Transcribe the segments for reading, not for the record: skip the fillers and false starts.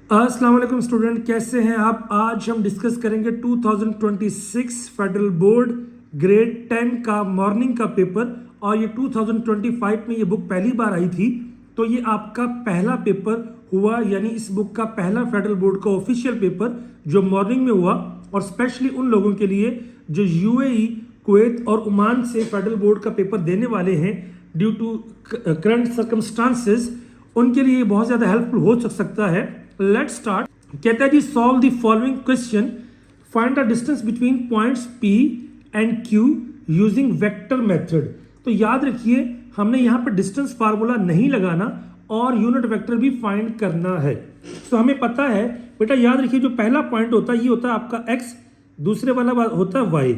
अस्सलाम वालेकुम स्टूडेंट, कैसे हैं आप। आज हम डिस्कस करेंगे 2026 फेडरल बोर्ड ग्रेड 10 का मॉर्निंग का पेपर। और ये 2025 में ये बुक पहली बार आई थी, तो ये आपका पहला पेपर हुआ, यानी इस बुक का पहला फेडरल बोर्ड का ऑफिशियल पेपर जो मॉर्निंग में हुआ। और स्पेशली उन लोगों के लिए जो यूएई, कुवैत और ओमान से फेडरल बोर्ड का पेपर देने वाले हैं ड्यू टू करंट सर्कमस्टांसेस, उनके लिए बहुत ज़्यादा हेल्पफुल हो सकता है। Let's start. कहता है जी, solve the following question, find the distance between points P and Q using vector method. तो याद रखिए, हमने यहाँ पर डिस्टेंस फार्मूला नहीं लगाना और यूनिट वेक्टर भी फाइंड करना है। तो हमें पता है बेटा, याद रखिए, जो पहला पॉइंट होता है ये होता है आपका x, दूसरे वाला होता है y।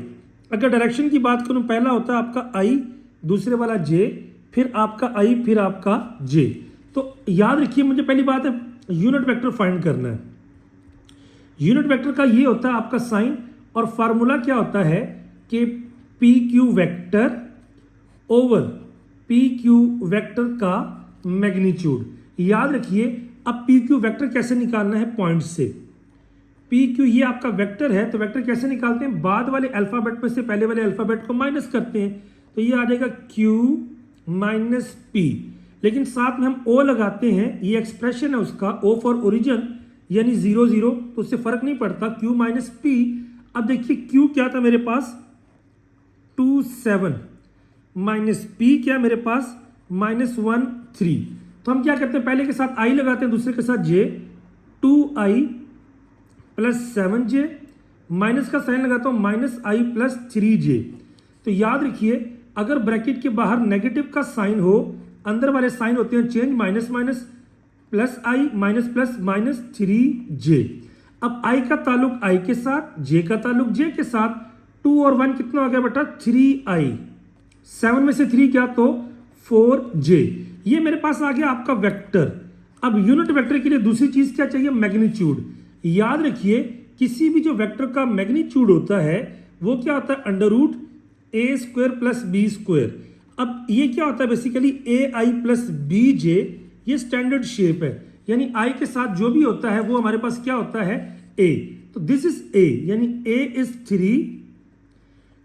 अगर डायरेक्शन की बात करूँ, पहला होता है आपका I, दूसरे वाला J, फिर आपका I, फिर आपका J। तो याद रखिए, मुझे पहली बात है यूनिट वेक्टर फाइंड करना है। यूनिट वेक्टर का ये होता है आपका साइन, और फार्मूला क्या होता है कि P Q vector over P Q vector का मैग्नीट्यूड। याद रखिए, अब पी क्यू वेक्टर कैसे निकालना है पॉइंट से। पी क्यू ये आपका वेक्टर है, तो वेक्टर कैसे निकालते हैं, बाद वाले अल्फाबेट में से पहले वाले अल्फाबेट को माइनस करते हैं, तो ये आ जाएगा Q माइनस P। लेकिन साथ में हम O लगाते हैं, ये एक्सप्रेशन है उसका, O फॉर ओरिजिन यानी 0 0, तो उससे फर्क नहीं पड़ता, Q माइनस P। अब देखिए Q क्या था मेरे पास 2 7 माइनस P क्या मेरे पास -1 3। तो हम क्या करते हैं, पहले के साथ I लगाते हैं, दूसरे के साथ J, 2I plus 7J, minus का साइन लगाता हूं -I प्लस 3J। तो याद रखिए, अगर ब्रैकेट के बाहर नेगेटिव का साइन हो, अंदर वाले साइन होते हैं change, minus minus plus I minus plus -3J। अब I का ताल्लुक I के साथ, J का ताल्लुक J के साथ, 2 और 1 कितना हो गया बेटा 3I, 7 में से 3 क्या तो 4J। ये मेरे पास आ गया आपका वेक्टर। अब यूनिट वेक्टर के लिए दूसरी चीज क्या चाहिए, मैग्नीट्यूड। याद रखिए, किसी भी जो वेक्टर का मैग्नीट्यूड होता है वो क्या होता है, √a² प्लस b²। अब ये क्या होता है, बेसिकली AI प्लस BJ, ये स्टैंडर्ड शेप है, यानी I के साथ जो भी होता है वो हमारे पास क्या होता है A। तो दिस इज A, यानी A इज 3,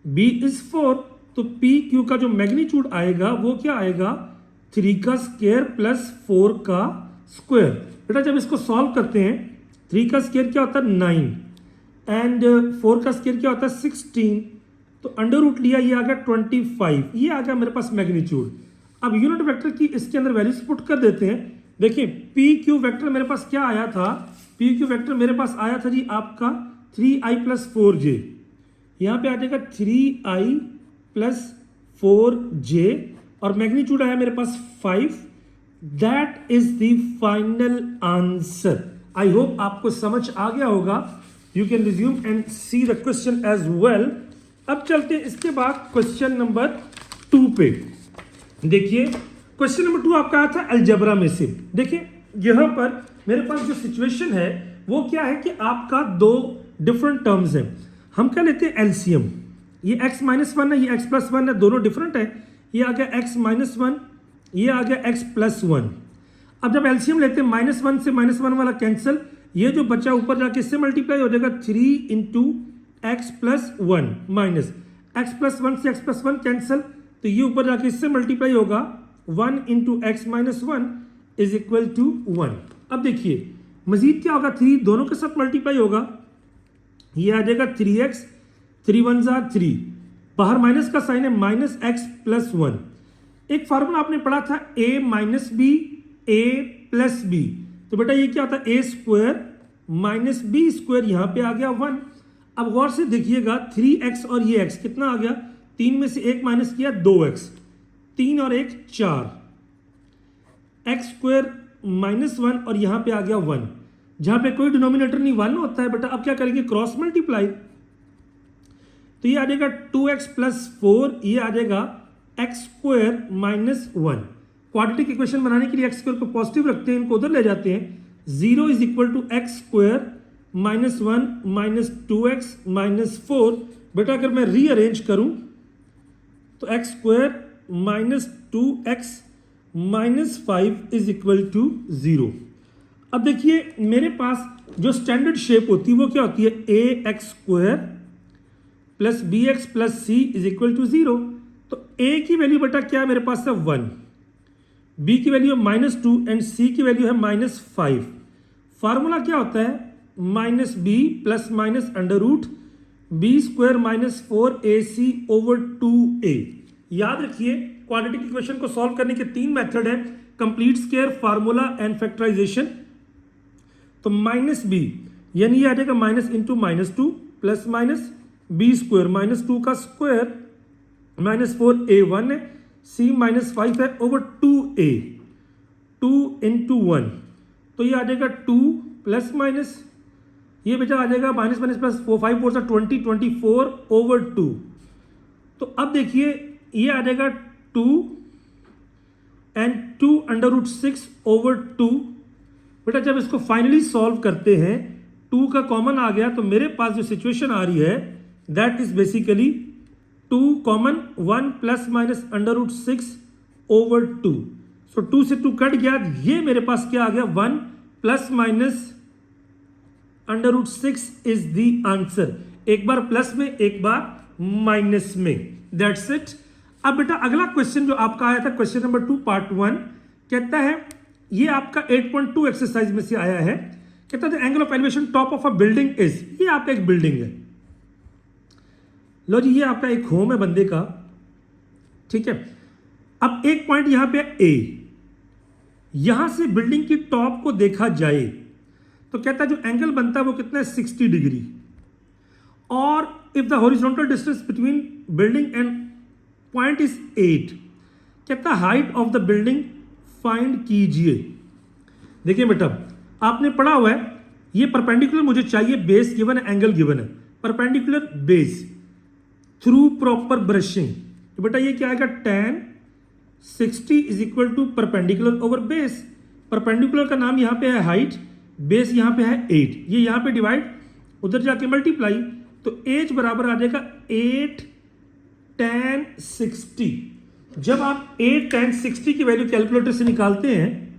B इज 4। तो PQ का जो मैग्नीट्यूड आएगा वो क्या आएगा, 3 का स्क्वायर प्लस 4 का स्क्वायर। बेटा जब इसको सॉल्व करते हैं, 3 का स्क्वायर क्या होता है 9 एंड 4 का स्क्वायर क्या होता है 16, तो अंडर रूट लिया, ये आ गया 25, ये आ गया मेरे पास मैग्नीट्यूड। अब यूनिट वेक्टर की इसके अंदर वैल्यूज पुट कर देते हैं। देखिए पी क्यू वेक्टर मेरे पास क्या आया था, पी क्यू वेक्टर मेरे पास आया था जी आपका 3I प्लस 4J। यहाँ पे आ जाएगा 3I प्लस 4J, और मैग्नीट्यूड आया मेरे पास 5। That is the final answer. I hope आपको समझ आ गया होगा। You can resume and see the question as well. अब चलते हैं इसके बाद क्वेश्चन नंबर 2 पे। देखिए क्वेश्चन नंबर 2 आपका आया था अलजेब्रा में से। देखिए यहां पर मेरे पास जो सिचुएशन है वो क्या है कि आपका दो डिफरेंट टर्म्स हैं। हम क्या लेते हैं एलसीएम। ये x माइनस 1 है, ये x प्लस 1 है, दोनों डिफरेंट है। ये आ गया x माइनस 1, ये आ गया x प्लस 1। अब जब एलसीएम लेते हैं, -1 से -1 वाला कैंसिल, ये जो बचा ऊपर जाके इससे मल्टीप्लाई हो जाएगा 3 into x plus 1 minus x plus 1 से x प्लस 1 कैंसिल, तो ये ऊपर जाके इससे मल्टीप्लाई होगा 1 into x minus 1 is equal to 1। अब देखिए मजीद क्या होगा, 3 दोनों के साथ मल्टीप्लाई होगा, ये आ जाएगा 3x, 3 1 ज़ा 3, बाहर माइनस का साइन है -x प्लस 1। एक फार्मूला आपने पढ़ा था a minus B a plus B, तो बेटा ये क्या होता है a² माइनस b², यहाँ पे आ गया 1। अब गौर से देखिएगा 3x और ये x कितना आ गया, 3 में से 1 माइनस किया 2x, 3 और 1 4, x² -1 और यहाँ पे आ गया 1। जहाँ पे कोई डिनोमिनेटर नहीं 1 होता है बेटा, अब क्या करेंगे क्रॉस मल्टीप्लाई, तो ये आ जाएगा 2x प्लस 4, ये आ जाएगा x² -1। क्वाड्रेटिक इक्वेशन बनाने के लिए x² को पॉजिटिव रखते हैं, इनको उधर ले जाते हैं। 0 is equal to x² -1 minus 2x minus 4। बेटा अगर मैं रीअरेंज करूं तो x² minus 2x minus 5 is equal to 0। अब देखिए मेरे पास जो स्टैंडर्ड शेप होती है वो क्या होती है, a x square plus b x plus c is equal to 0। तो ए की वैल्यू बेटा क्या है मेरे पास है 1, बी की वैल्यू है -2 एंड सी की वैल्यू है -5। फार्मूला क्या होता है, minus B plus minus under root B square -4ac/2a। याद रखिए क्वाड्रेटिक इक्वेशन को सॉल्व करने के 3 मेथड है, complete square, formula and factorization. तो माइनस बी यानी ये आ जाएगा minus into -2 plus minus B square -2 का स्क्वायर -4a1 है, c -5 है ओवर 2a, 2 इंटू 1। तो ये आ जाएगा 2 प्लस माइनस, ये बेटा आ जाएगा माइनस माइनस प्लस 4 5 4 20 24 ओवर 2। तो अब देखिए ये आ जाएगा 2 एंड 2 अंडर रूट 6 ओवर 2। बेटा जब इसको फाइनली सॉल्व करते हैं 2 का कॉमन आ गया, तो मेरे पास जो सिचुएशन आ रही है that is basically 2 common 1 plus minus under root 6 over 2। So 2 से 2 कट गया, ये मेरे पास क्या आ गया 1 plus minus under root 6 is the answer. एक बार प्लस में एक बार माइनस में, दैट्स इट। अब बेटा अगला क्वेश्चन जो आपका आया था क्वेश्चन नंबर 2 पार्ट 1 कहता है, ये आपका 8.2 एक्सरसाइज में से आया है, कहता है angle of elevation top of a building is, ये आपका एक बिल्डिंग है, लो जी ये आपका एक होम है बंदे का, ठीक है। अब एक पॉइंट यहां पे ए, यहां से बिल्डिंग की टॉप को देखा जाए तो कहता है जो एंगल बनता है वो कितना है 60 डिग्री। और if the horizontal distance between building and point is 8, कहता है height of the building find कीजिए। देखिए बेटा आपने पढ़ा हुआ है, ये परपेंडिकुलर मुझे चाहिए, बेस गिवन है, एंगल गिवन है, perpendicular base through proper brushing. तो बेटा ये क्या आएगा tan 60 is equal to perpendicular over base. Perpendicular का नाम यहां पे है हाइट, बेस यहां पे है 8, ये यहां पे डिवाइड, उधर जाके मल्टीप्लाई, तो एच बराबर आ जाएगा 8 tan 60। जब आप 8 tan 60 की वैल्यू कैलकुलेटर से निकालते हैं,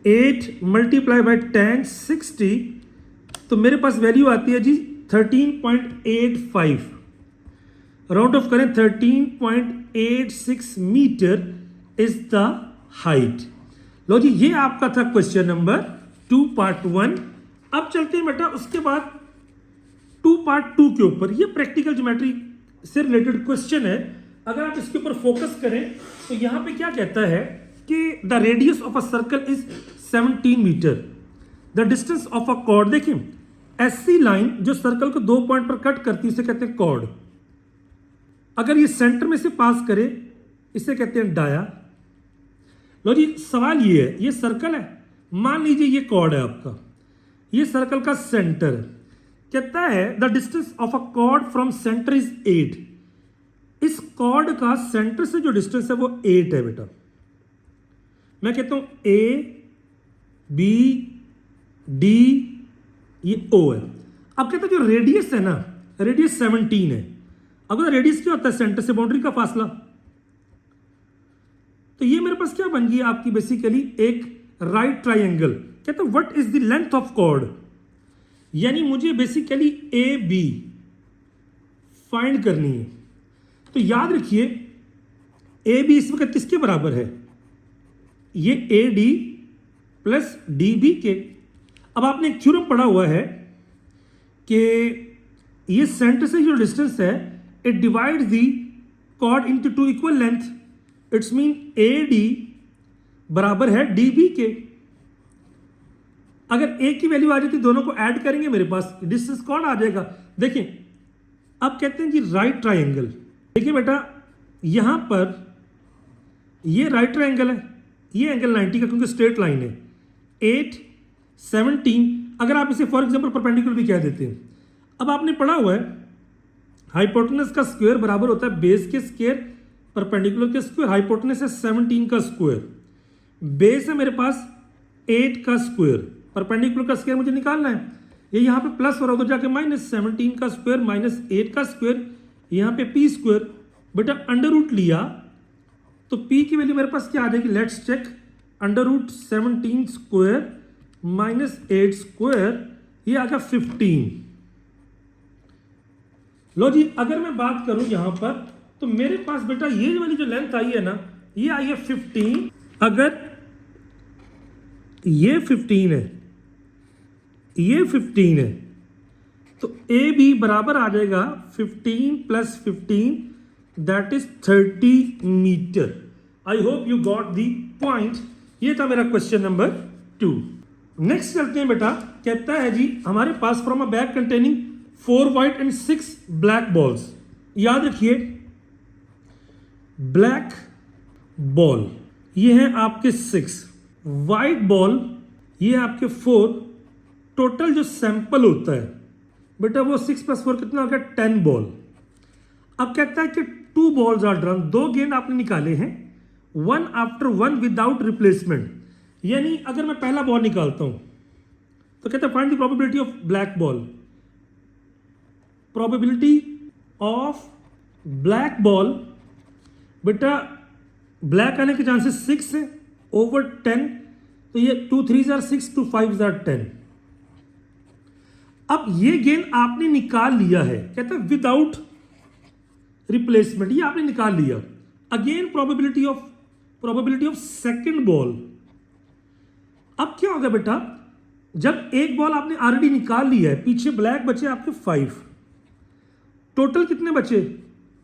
8 मल्टीप्लाई बाय tan 60, तो मेरे पास वैल्यू आती है जी 13.85, राउंड ऑफ करें 13.86 मीटर इज द हाइट। लो जी ये आपका था क्वेश्चन नंबर 2 पार्ट 1। अब चलते हैं बेटा उसके बाद 2 पार्ट 2 के ऊपर, ये प्रैक्टिकल ज्योमेट्री से रिलेटेड क्वेश्चन है। अगर आप इसके ऊपर फोकस करें तो यहां पे क्या कहता है कि the radius of a circle is 17 metre, the distance of a chord. देखिए ऐसी लाइन जो सर्कल को 2 पॉइंट पर कट करती है उसे कहते हैं कॉर्ड। अगर ये सेंटर में से पास करे इसे कहते हैं डाया। लो जी सवाल ये है, ये सर्कल है, मान लीजिए ये कॉर्ड है आपका, ये सर्कल का सेंटर है, कहता है the distance of a cord from centre is 8। इस कॉर्ड का सेंटर से जो डिस्टेंस है वो 8 है बेटा। मैं कहता हूं ए बी डी ये O है। अब कहता है जो रेडियस है ना, रेडियस 17 है। अगर रेडियस क्या होता है सेंटर से बाउंड्री का फासला, तो ये मेरे पास क्या बन गई आपकी बेसिकली एक राइट ट्राइंगल। कहता है what is the length of chord, यानी मुझे बेसिकली ए बी फाइंड करनी है। तो याद रखिए ए बी इस वक्त किसके बराबर है, ये A D plus D B के। अब आपने एक थ्योरम पढ़ा हुआ है कि ये सेंटर से जो डिस्टेंस है it divides the chord into 2 equal length, its mean A D बराबर है डी बी के। अगर ए की वैल्यू आ जाती दोनों को ऐड करेंगे मेरे पास डिस्टेंस कॉर्ड आ जाएगा। देखिए अब कहते हैं जी राइट ट्राइंगल। देखिए बेटा यहां पर ये राइट ट्राइंगल है, ये एंगल 90 का क्योंकि स्ट्रेट लाइन है, 8 17। अगर आप इसे फॉर एग्जांपल परपेंडिकुलर भी कह देते हैं। अब आपने पढ़ा हुआ है हाइपोटेनस का स्क्वायर बराबर होता है बेस के स्क्वायर परपेंडिकुलर के स्क्वायर। हाइपोटेनस है 17 का स्क्वायर, बेस है मेरे पास 8 का स्क्वायर, परपेंडिकुलर का स्क्वायर मुझे निकालना है। ये यहाँ पे प्लस और उधर जाके माइनस, 17 का स्क्वायर माइनस 8 का स्क्वायर, यहाँ पे पी स्क्वायर। बेटा अंडर रूट लिया तो पी की वैल्यू मेरे पास क्या आ जाएगी, लेट्स चेक। √17² -8 स्क्वायर, ये आ गया 15। लो जी, अगर मैं बात करूं यहां पर तो मेरे पास बेटा ये वाली जो लेंथ आई है ना, ये आई है 15। अगर ये 15 है, ये 15 है, तो ए बी बराबर आ जाएगा 15 + 15, that is 30 metre. I hope you got the point. ये था मेरा क्वेश्चन नंबर 2। नेक्स्ट चलते हैं बेटा। कहता है जी हमारे पास from a bag containing 4 white and 6 black balls. याद रखिए, ब्लैक बॉल ये है आपके 6, व्हाइट बॉल ये आपके 4। टोटल जो सैंपल होता है बेटा वो 6 + 4 कितना हो गया, 10 बॉल। अब कहता है कि 2 बॉल्स आर ड्रॉन, 2 गेंद आपने निकाले हैं, 1 आफ्टर 1 विदाउट रिप्लेसमेंट। यानी अगर मैं पहला बॉल निकालता हूं तो कहता है find the probability of black ball. Probability of black ball, बेटा ब्लैक आने के चांसेस 6 है ओवर 10, तो ये 2 3s are 6, 2 5s are 10। अब ये गेंद आपने निकाल लिया है, कहता है विदाउट रिप्लेसमेंट, ये आपने निकाल लिया। Again probability of second ball. अब क्या होगा बेटा, जब एक बॉल आपने ऑलरेडी निकाल लिया है, पीछे ब्लैक बचे आपके 5, टोटल कितने बचे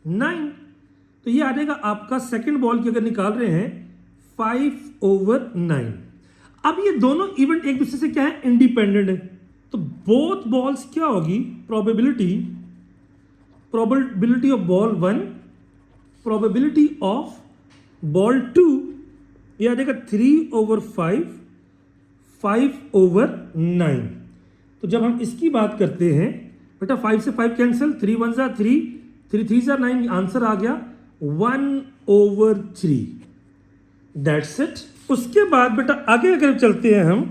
9, तो ये आ जाएगा आपका सेकंड बॉल की अगर निकाल रहे हैं 5/9। अब ये दोनों इवेंट एक दूसरे से क्या है, इंडिपेंडेंट है, तो बोथ बॉल्स क्या होगी, probability of ball 1, probability of ball 2, ये आ जाएगा 3/5, 5/9। तो जब हम इसकी बात करते हैं बेटा 5 से 5 cancel, 3 1s are 3, 3 3s are 9, answer आ गया 1/3। That's it. उसके बाद बेटा आगे अगर चलते हैं हम,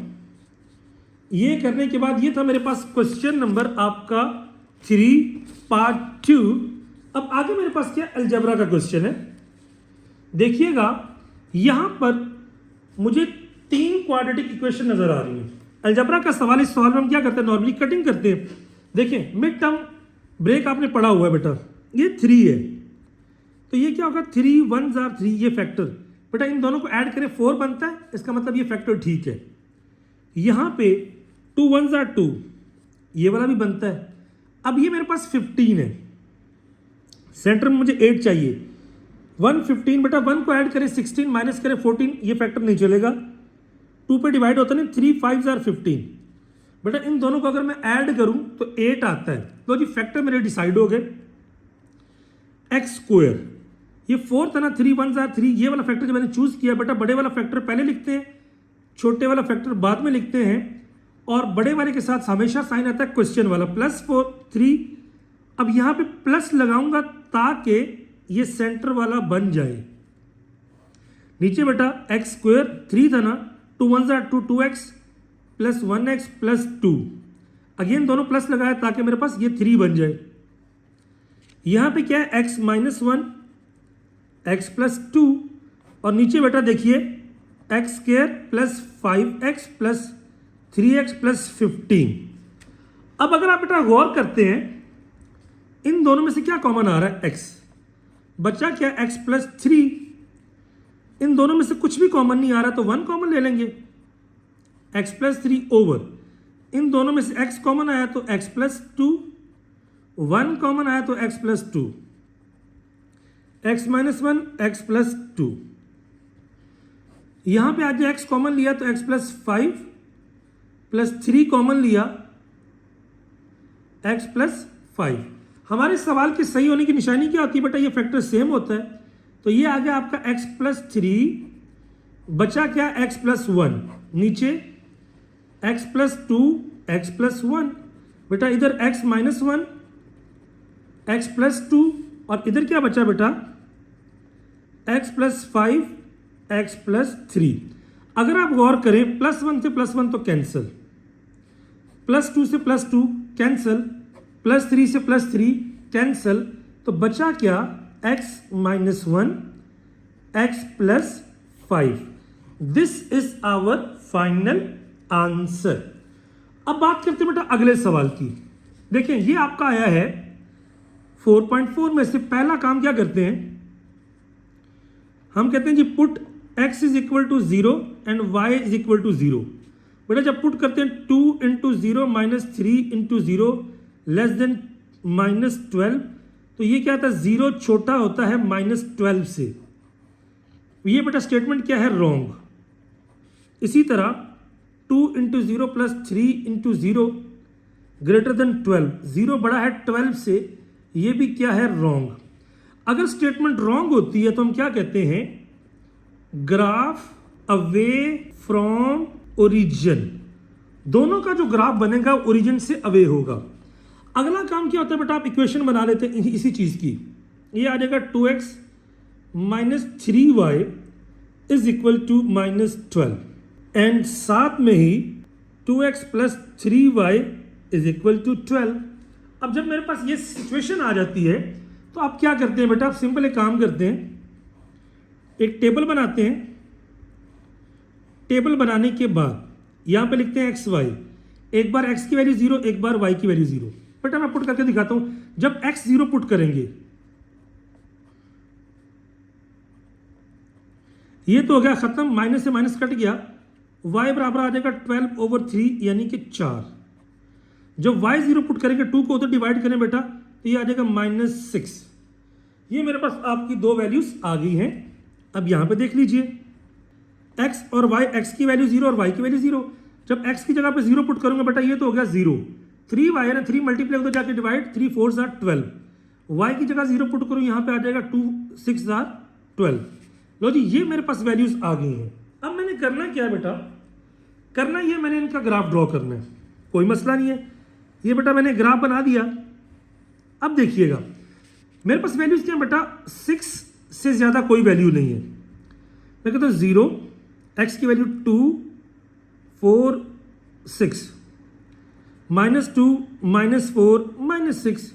ये करने के बाद ये था मेरे पास क्वेश्चन नंबर आपका 3 पार्ट 2। अब आगे मेरे पास क्या अलजेब्रा का क्वेश्चन है। देखिएगा यहां पर मुझे 3 क्वाड्रेटिक इक्वेशन नजर आ रही है। अलजेब्रा का सवाल, इस सवाल में हम क्या करते हैं, नॉर्मली कटिंग करते हैं। देखिए मिड टर्म ब्रेक आपने पढ़ा हुआ है बेटा, ये 3 है, तो ये क्या होगा 3 1s are 3, ये फैक्टर बेटा इन दोनों को ऐड करें 4 बनता है, इसका मतलब ये फैक्टर ठीक है। यहां पे 2 1s are 2, ये वाला भी बनता है। अब ये मेरे पास 15 है, सेंटर में मुझे 8 चाहिए, 1 15 बेटा 1 को ऐड करें 16 माइनस करें 14, ये फैक्टर नहीं चलेगा, 2 पे डिवाइड होता नहीं, 3 5s are 15। बेटा इन दोनों को अगर मैं ऐड करूं तो 8 आता है। तो जी फैक्टर मेरे डिसाइड हो गए। x², ये 4 था ना, 3 1s are 3, ये वाला फैक्टर जो मैंने चूज किया बेटा, बड़े वाला फैक्टर पहले लिखते हैं, छोटे वाला फैक्टर बाद में लिखते हैं, और बड़े वाले के साथ हमेशा साइन आता है क्वेश्चन वाला, +4 3। अब यहां पे प्लस लगाऊंगा ताकि ये सेंटर वाला बन जाए। नीचे बेटा x² 3 था ना, 2 1s are 2, 2x + 1x + 2, again दोनों प्लस लगाया ताकि मेरे पास ये 3 बन जाए। यहां पे क्या है x - 1 x + 2, और नीचे बेटा देखिए x² + 5x + 3x + 15। अब अगर आप बेटा गौर करते हैं इन दोनों में से क्या कॉमन आ रहा है, x बचा क्या, x + 3। इन दोनों में से कुछ भी कॉमन नहीं आ रहा तो 1 कॉमन ले लेंगे, x + 3 ओवर, इन दोनों में से x कॉमन आया तो x + 2, 1 कॉमन आया तो x + 2, x - 1 x + 2। यहां पे आज x कॉमन लिया तो x + 5 + 3 कॉमन लिया, x + 5। हमारे सवाल के सही होने की निशानी क्या होती है बेटा, ये फैक्टर सेम होता है, तो ये आ गया आपका x + 3, बचा क्या x + 1, नीचे x + 2 x + 1, बेटा इधर x - 1 x + 2, और इधर क्या बचा बेटा x + 5 x + 3। अगर आप गौर करें +1 से +1 तो कैंसिल, +2 से +2 कैंसिल, +3 से +3 कैंसिल, तो बचा क्या x - 1 x + 5। This is our final answer. अब बात करते हैं बेटा अगले सवाल की। देखें ये आपका आया है 4.4 में से। पहला काम क्या करते हैं, हम कहते हैं जी put x is equal to 0 and y is equal to 0। बेटा जब पुट करते हैं 2 into 0 minus 3 into 0 less than minus 12, तो ये क्या था, 0 छोटा होता है माइनस 12 से। ये बेटा स्टेटमेंट क्या है, रॉन्ग। इसी तरह 2 into 0 plus 3 into 0 greater than 12, 0 बड़ा है 12 से, ये भी क्या है, रॉन्ग। अगर स्टेटमेंट रॉन्ग होती है तो हम क्या कहते हैं, ग्राफ अवे फ्रॉम ओरिजिन। दोनों का जो ग्राफ बनेगा ओरिजिन से अवे होगा। अगला काम क्या होता है बेटा, आप इक्वेशन बना लेते हैं इसी चीज की। ये आ जाएगा 2x minus 3y is equal to minus 12 and साथ में ही 2x plus 3y is equal to 12। अब जब मेरे पास ये सिचुएशन आ जाती है तो आप क्या करते हैं बेटा, आप सिंपल एक काम करते हैं, एक टेबल बनाते हैं। टेबल बनाने के बाद यहां पे लिखते हैं xy, एक बार x की वैल्यू 0, एक बार y की वैल्यू 0। बेटा मैं पुट करके दिखाता हूं। जब x 0 पुट करेंगे, ये तो हो गया खत्म, माइनस से माइनस कट गया, y बराबर आ जाएगा 12/3 यानी कि 4। जब y 0 पुट करेंगे, 2 को उधर डिवाइड करें बेटा, तो ये आ जाएगा -6। ये मेरे पास आपकी दो वैल्यूज आ गई हैं। अब यहां पे देख लीजिए, x और y, x की वैल्यू 0 और y की वैल्यू 0। जब x की जगह पे 0 पुट करूंगा बेटा, ये तो हो गया 0। 3y है ना, 3 मल्टीप्लाई उधर जाके डिवाइड, 3 4 आर 12। y की जगह 0 पुट करूं, यहां पे आ जाएगा 2 6 आर 12। लो जी, ये मेरे पास वैल्यूज आ गई हैं। अब मैंने करना क्या है बेटा, करना ये मैंने इनका ग्राफ ड्रॉ करना है, कोई मसला नहीं है। ये बेटा मैंने ग्राफ बना दिया। अब देखिएगा मेरे पास वैल्यूज क्या है बेटा, 6 से ज्यादा कोई वैल्यू नहीं है। मैं कहता हूं 0, x की वैल्यू 2 4 6, -2 -4 -6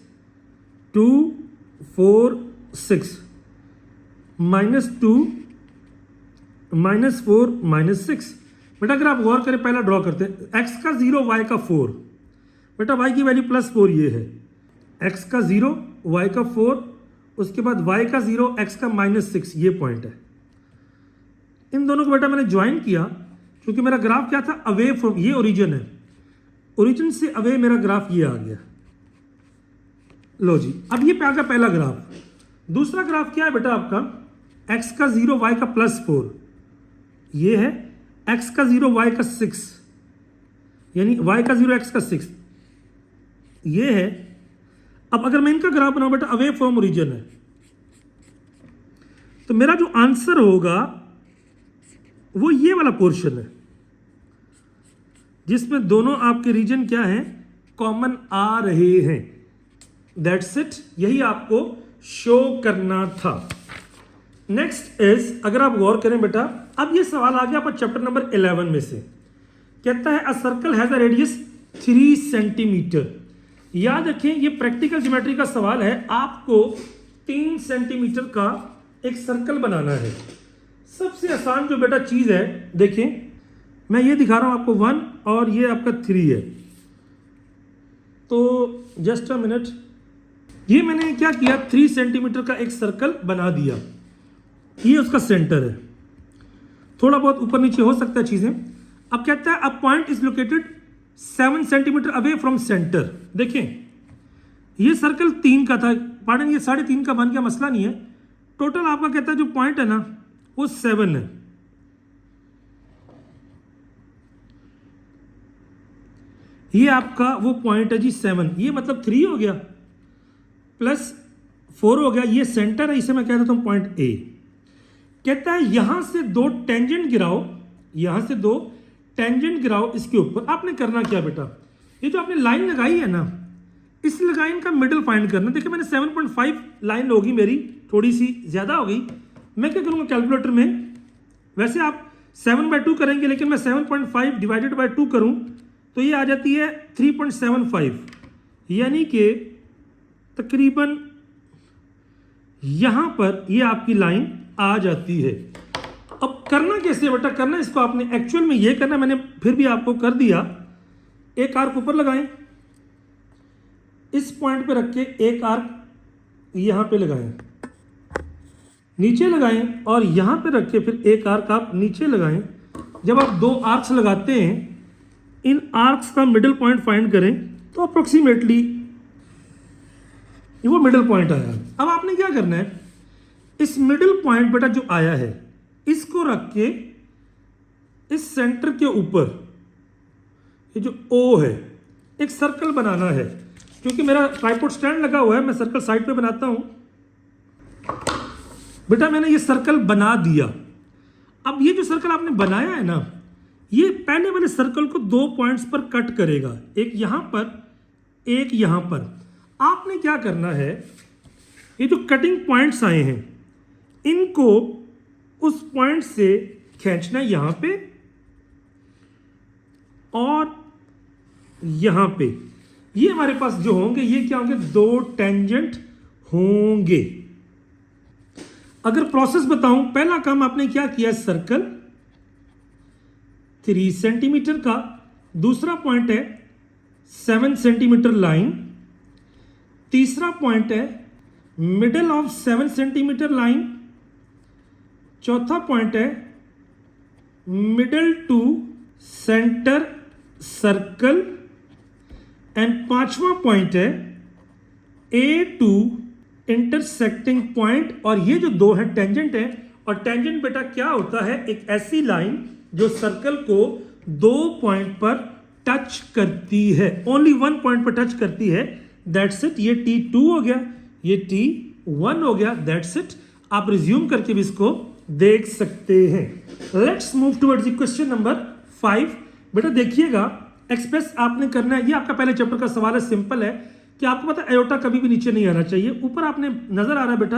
2 4 6 -2 -4 -6। बेटा अगर आप गौर करें, पहला ड्रॉ करते हैं, x का 0 y का 4। बेटा y की वैल्यू +4 ये है, x का 0 y का 4, उसके बाद y का 0 x का -6, ये पॉइंट है। इन दोनों को बेटा मैंने ज्वाइन किया, क्योंकि मेरा ग्राफ क्या था, अवे फ्रॉम, ये ओरिजिन है, ओरिजिन से अवे मेरा ग्राफ ये आ गया। लो जी, अब ये आ गया पहला ग्राफ। दूसरा ग्राफ क्या है बेटा आपका, x का 0 y का +4, ये है, x का 0 y का 6, यानी y का 0 x का 6, ये है। अब अगर मैं इनका ग्राफ बनाऊं बेटा, अवे फ्रॉम ओरिजिन है, तो मेरा जो आंसर होगा वो ये वाला पोर्शन है, जिसमें दोनों आपके रीजन क्या है, कॉमन आ रहे हैं। दैट्स इट, यही आपको शो करना था। नेक्स्ट इज, अगर आप गौर करें बेटा, अब ये सवाल आ गया आपका चैप्टर नंबर 11 में से। कहता है a circle has a radius 3 centimetre. याद रखें ये प्रैक्टिकल ज्योमेट्री का सवाल है, आपको 3 सेंटीमीटर का एक सर्कल बनाना है। सबसे आसान जो बेटा चीज है, देखें मैं ये दिखा रहा हूं आपको 1 और ये आपका 3 है, तो जस्ट अ मिनट, ये मैंने क्या किया, 3 सेंटीमीटर का एक सर्कल बना दिया, ये उसका सेंटर है। थोड़ा बहुत ऊपर नीचे हो सकता है चीजें। अब कहता है a point is located 7 centimetre away from centre. देखें ये सर्कल 3 का था, पार्डन ये 3.5 का बन गया, मसला नहीं है। टोटल आपका कहता है जो पॉइंट है ना वो 7 है। ये आपका वो पॉइंट है जी 7, ये मतलब 3 हो गया प्लस 4 हो गया, ये सेंटर है, इसे मैं कह देता हूं पॉइंट ए। कहता है यहां से 2 टेंजेंट गिराओ, यहां से 2 टेंजेंट गिराओ इसके ऊपर। आपने करना क्या बेटा, ये जो आपने लाइन लगाई है ना, इस लाइन का मिडल फाइंड करना। देखिए मैंने 7.5 लाइन होगी मेरी, थोड़ी सी ज्यादा हो गई। मैं क्या करूंगा कैलकुलेटर में, वैसे आप 7/2 करेंगे, लेकिन मैं 7.5 डिवाइडेड बाय 2 करूं तो ये आ जाती है 3.75, यानी कि तकरीबन यहां पर ये आपकी लाइन आ जाती है। अब करना कैसे है बेटा, करना इसको आपने एक्चुअल में ये करना, मैंने फिर भी आपको कर दिया। एक आर्क ऊपर लगाएं, इस पॉइंट पे रख के एक आर्क यहां पे लगाएं, नीचे लगाएं और यहां पे रख के फिर एक आर्क आप नीचे लगाएं। जब आप दो आर्क्स लगाते हैं, इन आर्क्स का मिडिल पॉइंट फाइंड करें तो अप्रोक्सीमेटली वो मिडिल पॉइंट आया। अब आपने क्या करना है, इस मिडिल पॉइंट बेटा जो आया है इसको रख के इस सेंटर के ऊपर ये जो O है एक सर्कल बनाना है। क्योंकि मेरा ट्राइपॉड स्टैंड लगा हुआ है, मैं सर्कल साइड पे बनाता हूं। बेटा मैंने ये सर्कल बना दिया। अब ये जो सर्कल आपने बनाया है ना, ये पहले वाले सर्कल को दो पॉइंट्स पर कट करेगा, एक यहां पर एक यहां पर। आपने क्या करना है, ये जो कटिंग पॉइंट्स आए हैं इनको उस पॉइंट से खींचना है यहां पे और यहां पे। ये हमारे पास जो होंगे ये क्या होंगे, दो टेंजेंट होंगे। अगर प्रोसेस बताऊं, पहला काम आपने क्या किया, सर्कल 3 सेंटीमीटर का, दूसरा पॉइंट है 7 सेंटीमीटर लाइन, तीसरा पॉइंट है मिडल ऑफ 7 सेंटीमीटर लाइन, चौथा पॉइंट है middle to centre circle and पांचवा पॉइंट है ए टू इंटरसेक्टिंग पॉइंट। और ये जो दो है टेंजेंट है। और टेंजेंट बेटा क्या होता है, एक ऐसी लाइन जो सर्कल को दो पॉइंट पर टच करती है, ओनली वन पॉइंट पर टच करती है, दैट्स इट। ये T2 हो गया, ये T1 हो गया, दैट्स इट। आप रिज्यूम करके भी इसको देख सकते हैं। Let's move towards question number 5। बेटा देखिएगा, एक्सप्रेस आपने करना है, ये आपका पहले चैप्टर का सवाल है, सिंपल है कि आपको पता है आयोटा कभी भी नीचे नहीं आना चाहिए। ऊपर आपने नजर आ रहा है बेटा,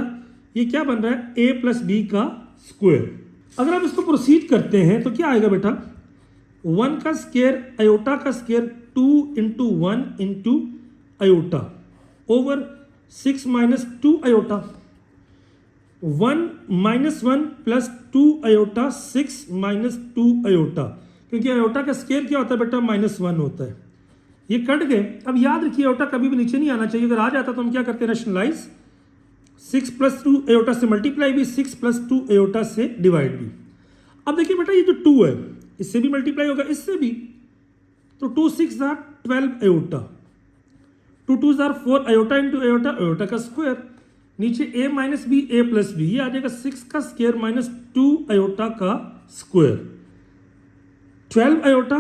ये क्या बन रहा है, a प्लस बी का स्क्वायर। अगर आप इसको प्रोसीड करते हैं तो क्या आएगा बेटा, 1 का स्क्वायर आयोटा का square 2 into 1 into iota over 6 minus 2 iota, 1 minus 1 plus 2 iota, 6 minus 2 iota. क्योंकि आयोटा का स्क्वायर क्या होता है बेटा, -1 होता है। ये कट गए। अब याद रखिए आयोटा कभी भी नीचे नहीं आना चाहिए। अगर आ जाता तो हम क्या करते हैं, रैशनलाइज, 6 प्लस 2 आयोटा से मल्टीप्लाई भी, 6 प्लस 2 आयोटा से डिवाइड भी। अब देखिए बेटा ये जो 2 है इससे भी मल्टीप्लाई होगा, इससे भी, तो 2 6 or 12 iota, 2 2 or 4 iota into iota, iota का स्क्वायर, नीचे a minus B a plus B, ये आ जाएगा 6 का स्क्वायर माइनस 2 आयोटा का स्क्वायर, 12 आयोटा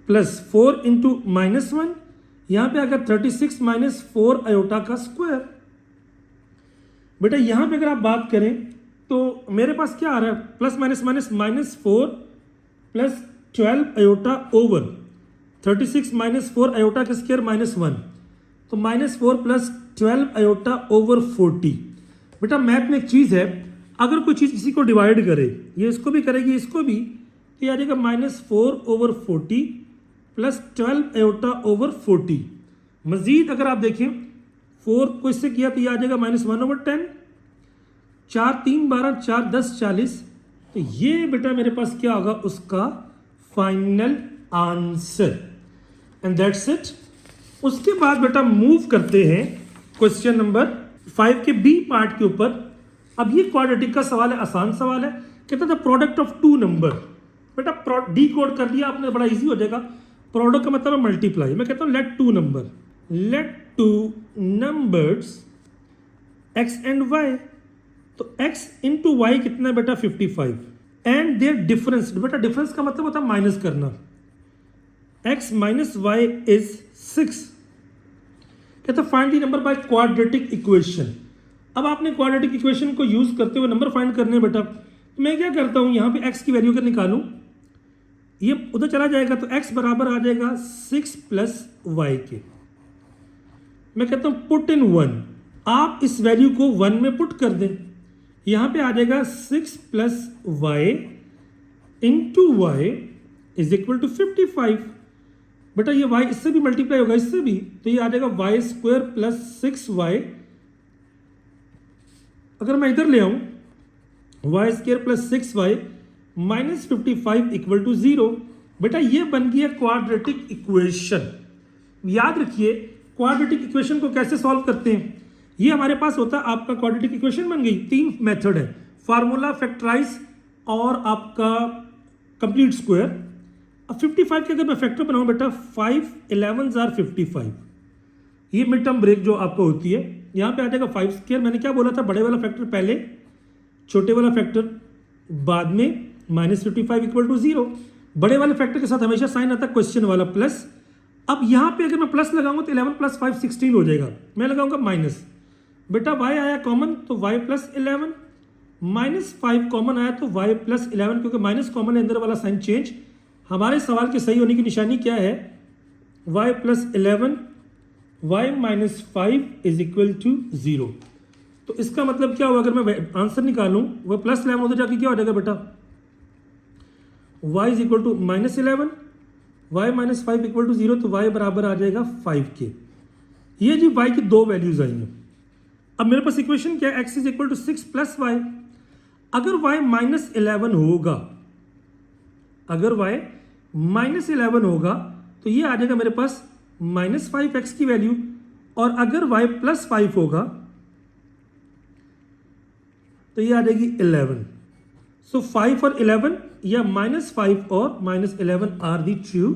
प्लस 4 इंटू -1, यहां पे अगर 36 माइनस 4 आयोटा का स्क्वायर। बेटा यहां पे अगर आप बात करें तो मेरे पास क्या आ रहा है, plus minus minus -4 plus 12 iota over 36 minus 4 iota का स्क्वायर -1, तो -4 प्लस 12 आयोटा ओवर 40। बेटा मैथ में एक चीज़ है, अगर कोई चीज़ किसी को डिवाइड करे, ये इसको भी करेगी इसको भी, तो ये आ जाएगा -4 ओवर 40 प्लस 12 आयोटा ओवर 40। मजीद अगर आप देखें 4 को इससे किया तो ये आ जाएगा -1 ओवर 10, 4 3 12, 4 10 40। तो ये बेटा मेरे पास क्या होगा, उसका final answer, and that's it. उसके बाद बेटा मूव करते हैं क्वेश्चन नंबर 5 के बी पार्ट के ऊपर। अब ये क्वाड्रेटिक का सवाल है, आसान सवाल है। कहता था प्रोडक्ट ऑफ 2 नंबर। बेटा डी कोड कर दिया आपने, बड़ा इजी हो जाएगा। प्रोडक्ट का मतलब है मल्टीप्लाई। मैं कहता हूं let 2 number, let 2 numbers x and y, तो x इंटू वाई कितना है बेटा 55, एंड देयर डिफरेंस। बेटा डिफरेंस का मतलब होता है माइनस करना, x माइनस वाई इज 6। कहता find the number by quadratic equation. अब आपने क्वाड्रेटिक इक्वेशन को यूज करते हुए नंबर फाइंड करने बेटा, तो मैं क्या करता हूं, यहां पे x की वैल्यू अगर निकालूं, ये उधर चला जाएगा तो x बराबर आ जाएगा 6 प्लस वाई के। मैं कहता हूं पुट इन 1, आप इस वैल्यू को 1 में पुट कर दें, यहां पे आ जाएगा 6 plus Y into Y is equal to 55। बेटा ये y इससे भी मल्टीप्लाई होगा, इससे भी, तो ये आ जाएगा वाई स्क्वायर प्लस 6y। अगर मैं इधर ले आऊं y square plus 6y, -55 equal to 0। बेटा ये बन गई है क्वाड्रेटिक इक्वेशन। याद रखिए क्वाड्रेटिक इक्वेशन को कैसे सॉल्व करते हैं। ये हमारे पास होता है आपका क्वाड्रेटिक इक्वेशन बन गई। 3 मेथड है, फार्मूला, फैक्टराइज और आपका कंप्लीट स्क्वायर। अब 55 के अगर मैं फैक्टर बनाऊं बेटा, 5 11s आर 55, ये मिड टर्म ब्रेक जो आपको होती है यहाँ पे आ जाएगा 5 स्क्वायर। मैंने क्या बोला था, बड़े वाला फैक्टर पहले, छोटे वाला फैक्टर बाद में, -55 इक्वल टू 0। बड़े वाले फैक्टर के साथ हमेशा साइन आता है क्वेश्चन वाला प्लस। अब यहाँ पे अगर मैं प्लस लगाऊंगा तो 11 + 5 16 हो जाएगा। मैं लगाऊंगा माइनस, बेटा y आया कॉमन तो y + 11, -5 कॉमन आया तो y + 11, क्योंकि माइनस कॉमन है, अंदर वाला साइन चेंज। हमारे सवाल के सही होने की निशानी क्या है, y + 11 y - 5 is equal to 0। तो इसका मतलब क्या हुआ, अगर मैं आंसर निकालूं वह +11 होता जाके क्या हो जाएगा बेटा, y is equal to -11, y - 5 equal to 0, तो y बराबर आ जाएगा 5 के। ये जी y की 2 वैल्यूज आई हैं। अब मेरे पास इक्वेशन क्या है, x is equal to 6 + y। अगर y -11 होगा, अगर y -11 होगा तो ये आ जाएगा मेरे पास -5x की वैल्यू, और अगर y + 5 होगा तो ये आ जाएगी 11। सो 5 और 11 या -5 और -11 आर दी ट्रू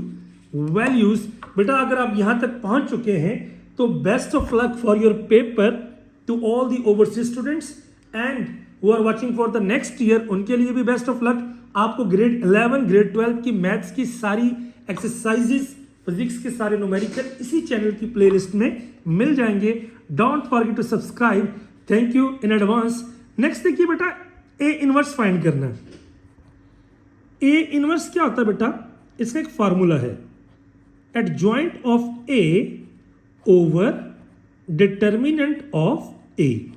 वैल्यूज। बेटा अगर आप यहां तक पहुंच चुके हैं तो best of luck for your paper to all the overseas students and who are watching for the next year, उनके लिए भी बेस्ट ऑफ लक। आपको ग्रेड 11 ग्रेड 12 की मैथ्स की सारी एक्सरसाइजेस, फिजिक्स के सारे न्यूमेरिकल इसी चैनल की प्लेलिस्ट में मिल जाएंगे। Don't forget to subscribe. Thank you in advance. Next देखिए बेटा, ए इनवर्स फाइंड करना है। ए इनवर्स क्या होता है बेटा, इसका एक फार्मूला है, adjoint of A over determinant of A.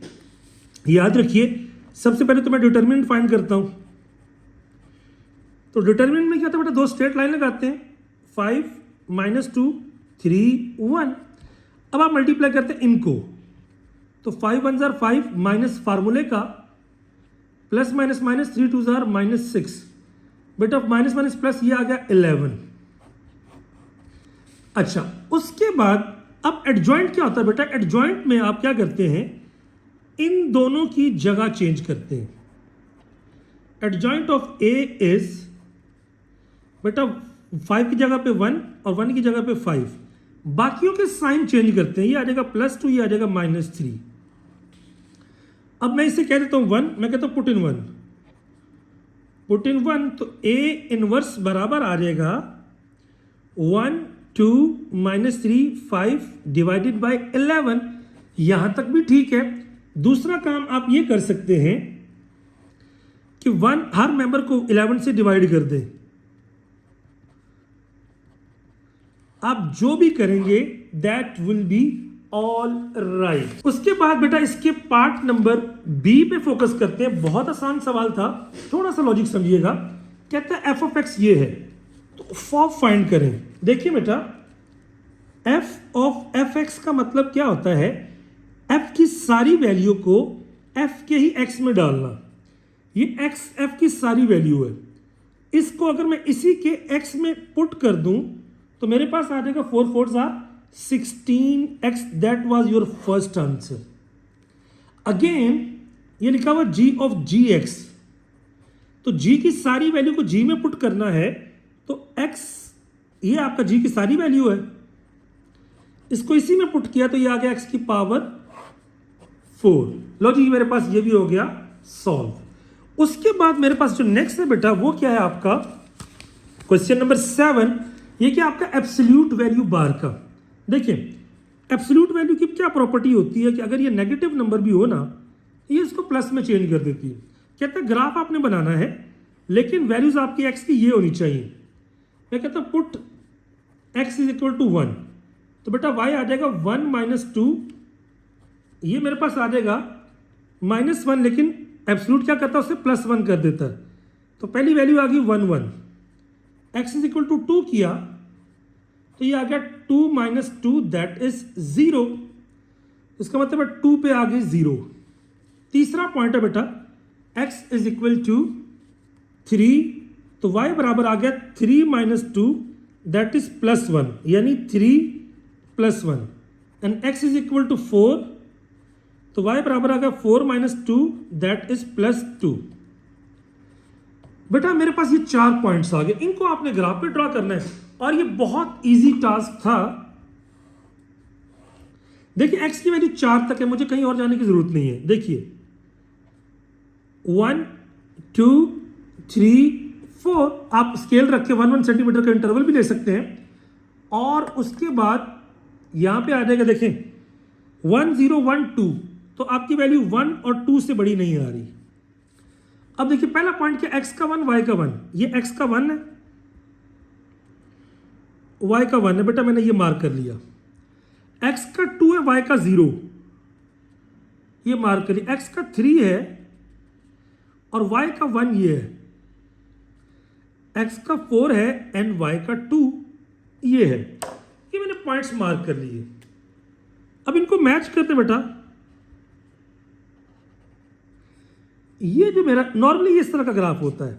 याद रखिए सबसे पहले तो मैं डिटर्मिनेंट फाइंड करता हूं। तो डिटर्मिनेंट में क्या होता है बेटा, 2 स्ट्रेट लाइन लगाते हैं, 5 - 2 3 1। अब आप मल्टीप्लाई करते हैं इनको, तो 5 1s आर 5 माइनस फार्मूले का +- -3 2s आर -6। बेटा माइनस माइनस प्लस ये आ गया 11। अच्छा उसके बाद अब एडजॉइंट क्या होता है बेटा, एडजॉइंट में आप क्या करते हैं, इन दोनों की जगह चेंज करते हैं। एडजॉइंट ऑफ ए इज बेटा 5 की जगह पे 1 और 1 की जगह पे 5, बाकियों के साइन चेंज करते हैं। ये आ जाएगा +2, ये आ जाएगा -3। अब मैं इसे कह देता हूं 1, मैं कहता हूं पुट इन 1, पुट इन 1, तो ए इनवर्स बराबर आ जाएगा 1 2 -3 5 डिवाइडेड बाय 11। यहां तक भी ठीक है। दूसरा काम आप ये कर सकते हैं कि 1 हर मेंबर को 11 से डिवाइड कर दें। आप जो भी करेंगे that will be all right. उसके बाद बेटा इसके पार्ट नंबर बी पे फोकस करते हैं। बहुत आसान सवाल था, थोड़ा सा लॉजिक समझिएगा। कहता है f(x) ये है, तो f फाइंड करें। देखिए बेटा f(f(x) का मतलब क्या होता है, f की सारी वैल्यू को f के ही x में डालना। ये x f की सारी वैल्यू है, इसको अगर मैं इसी के x में पुट कर दूं तो मेरे पास आ जाएगा 4 4s or 16x। That was your first answer. Again ये लिखा हुआ g ऑफ gx, तो g की सारी वैल्यू को g में पुट करना है, तो x ये आपका g की सारी वैल्यू है, इसको इसी में पुट किया तो ये आ गया x की पावर 4। लो जी मेरे पास ये भी हो गया सॉल्व। उसके बाद मेरे पास जो नेक्स्ट है बेटा वो क्या है आपका क्वेश्चन नंबर 7। ये क्या आपका एब्सोल्यूट वैल्यू बार का। देखिए एब्सोल्यूट वैल्यू की क्या प्रॉपर्टी होती है कि अगर ये नेगेटिव नंबर भी हो ना, ये इसको प्लस में चेंज कर देती है। कहता है ग्राफ आपने बनाना है लेकिन वैल्यूज आपकी x की ये होनी चाहिए। मैं कहता हूं put x is equal to 1, तो बेटा y आ जाएगा 1 - 2, ये मेरे पास आ जाएगा -1, लेकिन एब्सोल्यूट क्या करता है उसे +1 कर देता है। तो पहली वैल्यू आ गई 1 1, x इज इक्वल टू 2 किया तो ये आ गया 2 - 2 दैट इज 0। इसका मतलब है 2 पे आ गई 0। तीसरा पॉइंट है बेटा x इज इक्वल टू 3, तो y बराबर आ गया 3 माइनस 2 दैट इज +1, यानी 3 + 1 and x is equal to 4, तो y बराबर आ गया 4 माइनस 2 दैट इज +2। बेटा मेरे पास ये 4 पॉइंट्स आ गए, इनको आपने ग्राफ पे ड्रॉ करना है और ये बहुत इजी टास्क था। देखिए x की वैल्यू 4 तक है, मुझे कहीं और जाने की जरूरत नहीं है। देखिए 1 2 3 4, आप स्केल रख के 1 सेंटीमीटर का इंटरवल भी ले सकते हैं और उसके बाद यहां पे आ जाएगा, देखें 1 0 1 2, तो आपकी वैल्यू 1 और 2 से बड़ी नहीं आ रही। अब देखिए पहला पॉइंट क्या, x का 1 y का 1, ये x का 1 है y का 1 है, बेटा मैंने ये मार्क कर लिया। x का 2 है y का 0, ये मार्क कर लिया। x का 3 है और y का 1 ये है। x का 4 है एंड y का 2 ये है। ये मैंने पॉइंट्स मार्क कर लिए। अब इनको मैच करते बेटा, ये जो मेरा नॉर्मली इस तरह का ग्राफ होता है,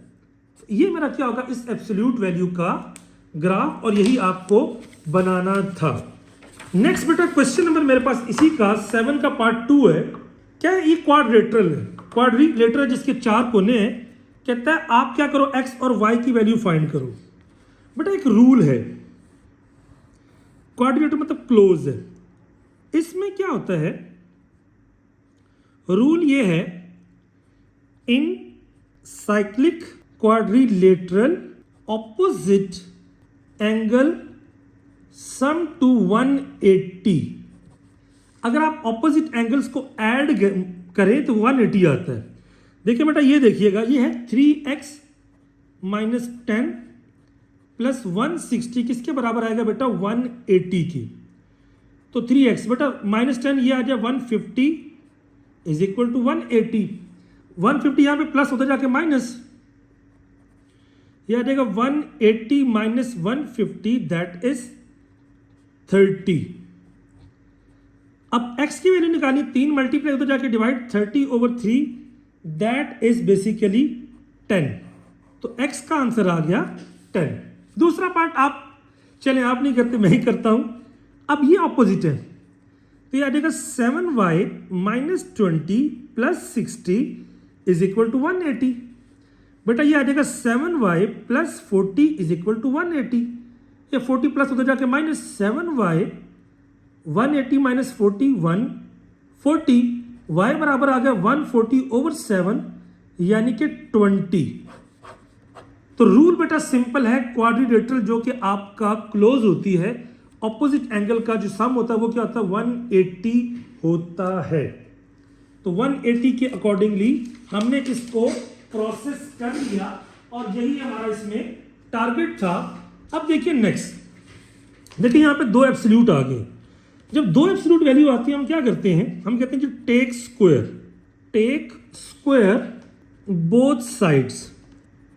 ये मेरा क्या होगा, इस एब्सोल्यूट वैल्यू का ग्राफ, और यही आपको बनाना था। नेक्स्ट बेटा क्वेश्चन नंबर मेरे पास इसी का 7 का पार्ट 2 है। क्या है, ये क्वाड्रिलेटरल है, क्वाड्रिलेटरल जिसके 4 कोने हैं। कहता है आप क्या करो, x और y की वैल्यू फाइंड करो। बेटा एक रूल है, क्वाड्रिलेटरल मतलब क्लोज है। इसमें क्या होता है, रूल ये है, in cyclic quadrilateral opposite angle sum to 180। अगर आप ऑपोजिट एंगल्स को ऐड करें तो 180 आता है। देखिए बेटा ये देखिएगा, ये है 3x माइनस 10 प्लस 160, किसके बराबर आएगा बेटा, 180 की। तो 3x बेटा माइनस 10 ये आ जाए 150 इज इक्वल टू 180। 150 यहां पे प्लस होता जाके माइनस, ये आ जाएगा 180 माइनस 150 दैट इज 30। अब x की वैल्यू निकालनी, 3 मल्टीप्लाई होता जाके डिवाइड 30/3 दैट इज बेसिकली 10। तो x का आंसर आ गया 10। दूसरा पार्ट आप चले, आप नहीं करते मैं ही करता हूं। अब ये ऑपोजिट है, तो ये आ जाएगा 7y minus 20 plus 60 is equal to 180। बेटा ये आ जाएगा 7y plus 40 is equal to 180। ये 40 प्लस होता जाके माइनस 7y 180 माइनस 40 140, y बराबर आ गया 140/7 यानी कि 20। तो रूल बेटा सिंपल है, क्वाड्रिलेटरल जो कि आपका क्लोज होती है, ऑपोजिट एंगल का जो सम होता है वो क्या होता है, 180 होता है। तो 180 के अकॉर्डिंगली हमने इसको प्रोसेस कर लिया और यही हमारा इसमें टारगेट था। अब देखिए नेक्स्ट, देखिए यहां पे 2 एब्सोल्यूट आ गए। जब 2 एब्सोल्यूट वैल्यू आती है हम क्या करते हैं, हम कहते हैं कि take square both sides,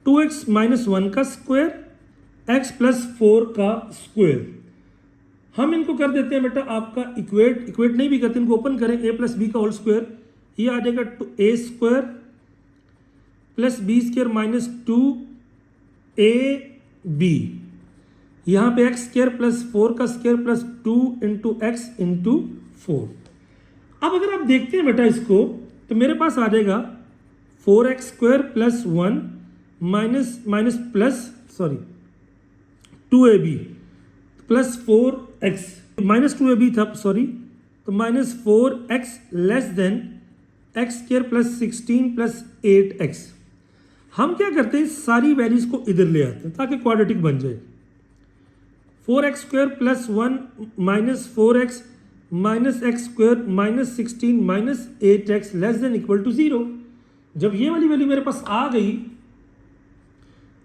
2x minus 1 का स्क्वायर, x प्लस 4 का स्क्वायर। हम इनको कर देते हैं बेटा आपका इक्वेट नहीं भी करते, इनको ओपन करें, a प्लस बी का होल स्क्वायर, ये आ जाएगा a square plus B square minus 2ab, यहां पे x स्क्वायर प्लस 4 का square plus 2 into X into 4। अब अगर आप देखते हैं बेटा इसको, तो मेरे पास आ जाएगा 4x square plus 1 minus plus 2ab plus 4x minus 2ab था तो minus 4x less than x square plus 16 plus 8x। हम क्या करते हैं, सारी वैल्यूज को इधर ले आते हैं ताकि क्वाड्रेटिक बन जाए। 4x square plus 1 minus 4x minus x square minus 16 minus 8x less than equal to 0। जब ये वाली वैल्यू मेरे पास आ गई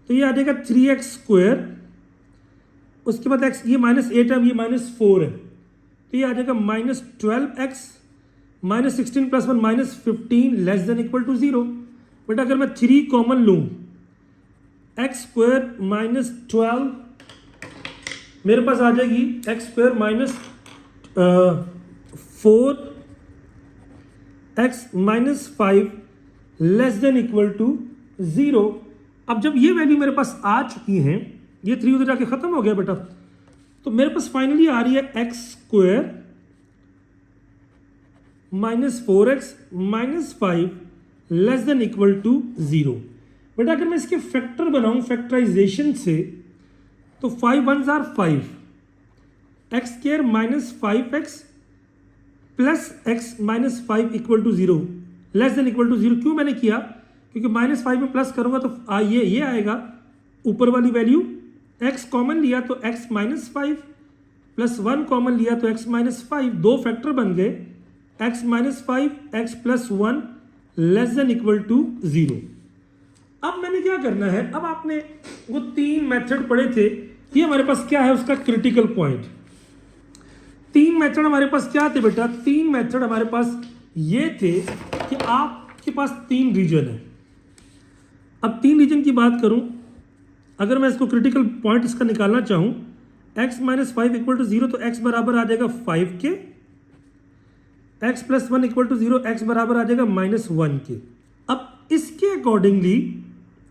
तो ये आ जाएगा 3x स्क्वायर, उसके बाद x, ये माइनस 8 है, ये माइनस 4 है, तो ये आ जाएगा minus 12x minus 16 plus 1 minus 15 less than equal to 0। बेटा अगर मैं 3 कॉमन लूं, एक्स स्क्वायर माइनस 12 मेरे पास आ जाएगी x square minus 4 x minus 5 less than equal to 0। अब जब ये वैल्यू मेरे पास आ चुकी हैं, ये 3 उधर जाके खत्म हो गया बेटा, तो मेरे पास फाइनली आ रही है x square minus 4x minus 5 less than equal to 0। बेटा अगर मैं इसके फैक्टर बनाऊं फैक्टराइजेशन से, तो 5 1s are 5, x square minus 5x plus x minus 5 equal to 0 less than equal to 0। क्यों मैंने किया? क्योंकि माइनस 5 में प्लस करूंगा तो ये आएगा ऊपर वाली वैल्यू, x कॉमन लिया तो x माइनस 5 प्लस 1 कॉमन लिया तो x माइनस 5, दो फैक्टर बन गए, x minus 5 x plus 1 less than equal to 0। अब मैंने क्या करना है, अब आपने वो 3 मेथड पढ़े थे, ये हमारे पास क्या है उसका क्रिटिकल पॉइंट। 3 मेथड हमारे पास क्या थे बेटा? 3 मेथड हमारे पास ये थे कि आपके पास 3 रीजन है। अब 3 रीजन की बात करूं, अगर मैं इसको क्रिटिकल पॉइंट इसका निकालना चाहूं, x माइनस 5 इक्वल टू 0 तो x बराबर आ जाएगा 5 के, x plus 1 equal to 0 x बराबर आ जाएगा माइनस 1 के। अब इसके अकॉर्डिंगली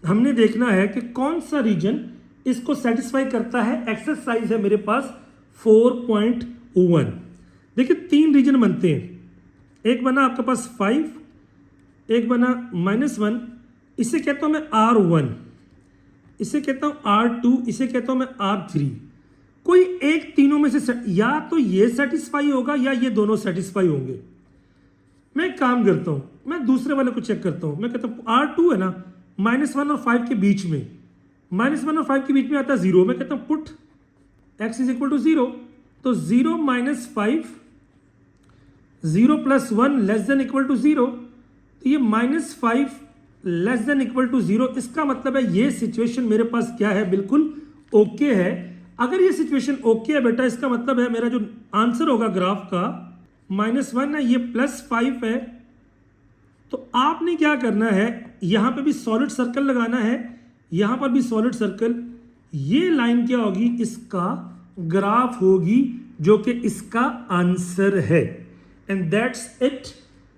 हमने देखना है कि कौन सा रीजन इसको सेटिस्फाई करता है। एक्सरसाइज है मेरे पास 4.1। देखिए 3 रीजन बनते हैं, एक बना आपके पास 5, एक बना माइनस 1, इसे कहता हूं मैं R1, इसे कहता हूं R2, इसे कहता हूं मैं R3। कोई एक तीनों में से या तो ये सेटिस्फाई होगा या ये दोनों सेटिस्फाई होंगे। मैं एक काम करता हूं, मैं दूसरे वाले को चेक करता हूं, मैं कहता हूं R2 है ना माइनस 1 और 5 के बीच में, माइनस 1 और 5 के बीच में आता है 0, मैं कहता हूं put x is equal to 0, तो 0 minus 5 0 plus 1 less than equal to 0, तो ये minus 5 less than equal to 0। इसका मतलब है ये सिचुएशन मेरे पास क्या है, बिल्कुल ओके है। अगर ये सिचुएशन ओके है बेटा, इसका मतलब है मेरा जो आंसर होगा ग्राफ का माइनस 1 है, ये प्लस 5 है। तो आपने क्या करना है, यहां पे भी सॉलिड सर्कल लगाना है, यहां पर भी सॉलिड सर्कल। ये लाइन क्या होगी, इसका ग्राफ होगी, जो कि इसका आंसर है। And that's it.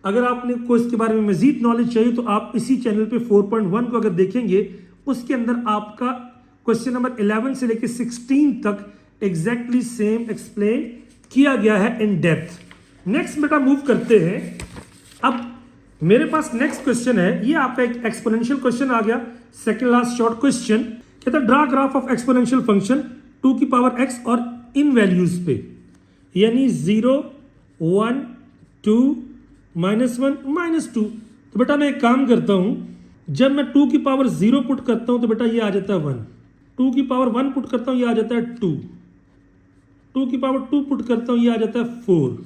अगर आपने को इसके बारे में मजीद नॉलेज चाहिए तो आप इसी चैनल पे 4.1 को अगर देखेंगे, उसके अंदर आपका क्वेश्चन नंबर 11 से लेकर 16 तक एग्जैक्टली सेम एक्सप्लेन किया गया है इन डेप्थ। नेक्स्ट बेटा मूव करते हैं। अब मेरे पास नेक्स्ट क्वेश्चन है, ये आपका एक एक्सपोनेंशियल क्वेश्चन आ गया, सेकंड लास्ट शॉर्ट क्वेश्चन। कहता है draw graph of exponential function 2 की पावर x और इन वैल्यूज पे, यानी 0 1 2 माइनस 1 माइनस 2। तो बेटा मैं एक काम करता हूं, जब मैं 2 की पावर 0 पुट करता हूं तो बेटा ये आ जाता है 1, 2 की पावर 1 पुट करता हूं ये आ जाता है 2, 2 की पावर 2 पुट करता हूं ये आ जाता है 4,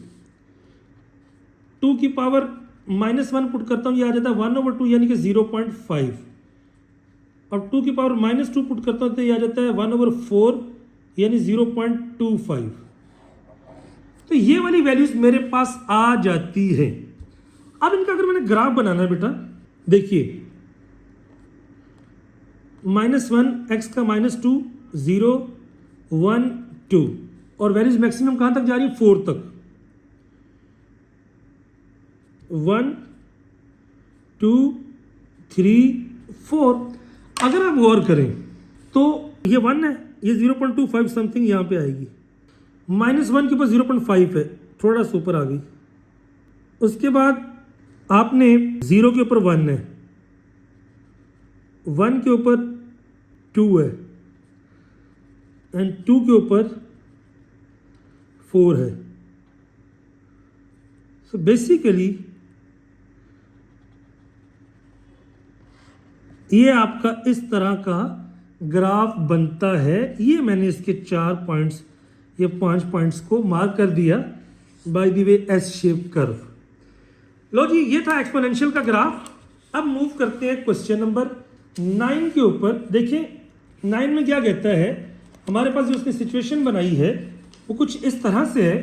2 की पावर माइनस 1 पुट करता हूं ये आ जाता है 1/2 यानी कि 0.5, और 2 की पावर माइनस 2 पुट करता हूं तो ये आ जाता है 1/4 यानी 0.25। तो ये वाली वैल्यूज मेरे पास आ जाती है। अब इनका अगर मैंने ग्राफ बनाना है बेटा, देखिए -1 x का -2 0 1 2, और वैल्यूज मैक्सिमम कहां तक जा रही है, 4 तक, 1 2 3 4। अगर आप गौर करें तो ये 1 है, ये 0.25 समथिंग यहां पे आएगी, -1 के ऊपर 0.5 है, थोड़ा सा ऊपर आ गई। उसके बाद आपने 0 के ऊपर 1 है, 1 के ऊपर 2 है, एंड 2 के ऊपर 4 है। सो बेसिकली ये आपका इस तरह का ग्राफ बनता है। ये मैंने इसके 4 पॉइंट्स, ये 5 पॉइंट्स को मार्क कर दिया by the way S shape curve. लो जी, ये था एक्सपोनेंशियल का ग्राफ। अब मूव करते हैं क्वेश्चन नंबर 9 के ऊपर। देखिए 9 में क्या कहता है, हमारे पास जो उसने सिचुएशन बनाई है वो कुछ इस तरह से है।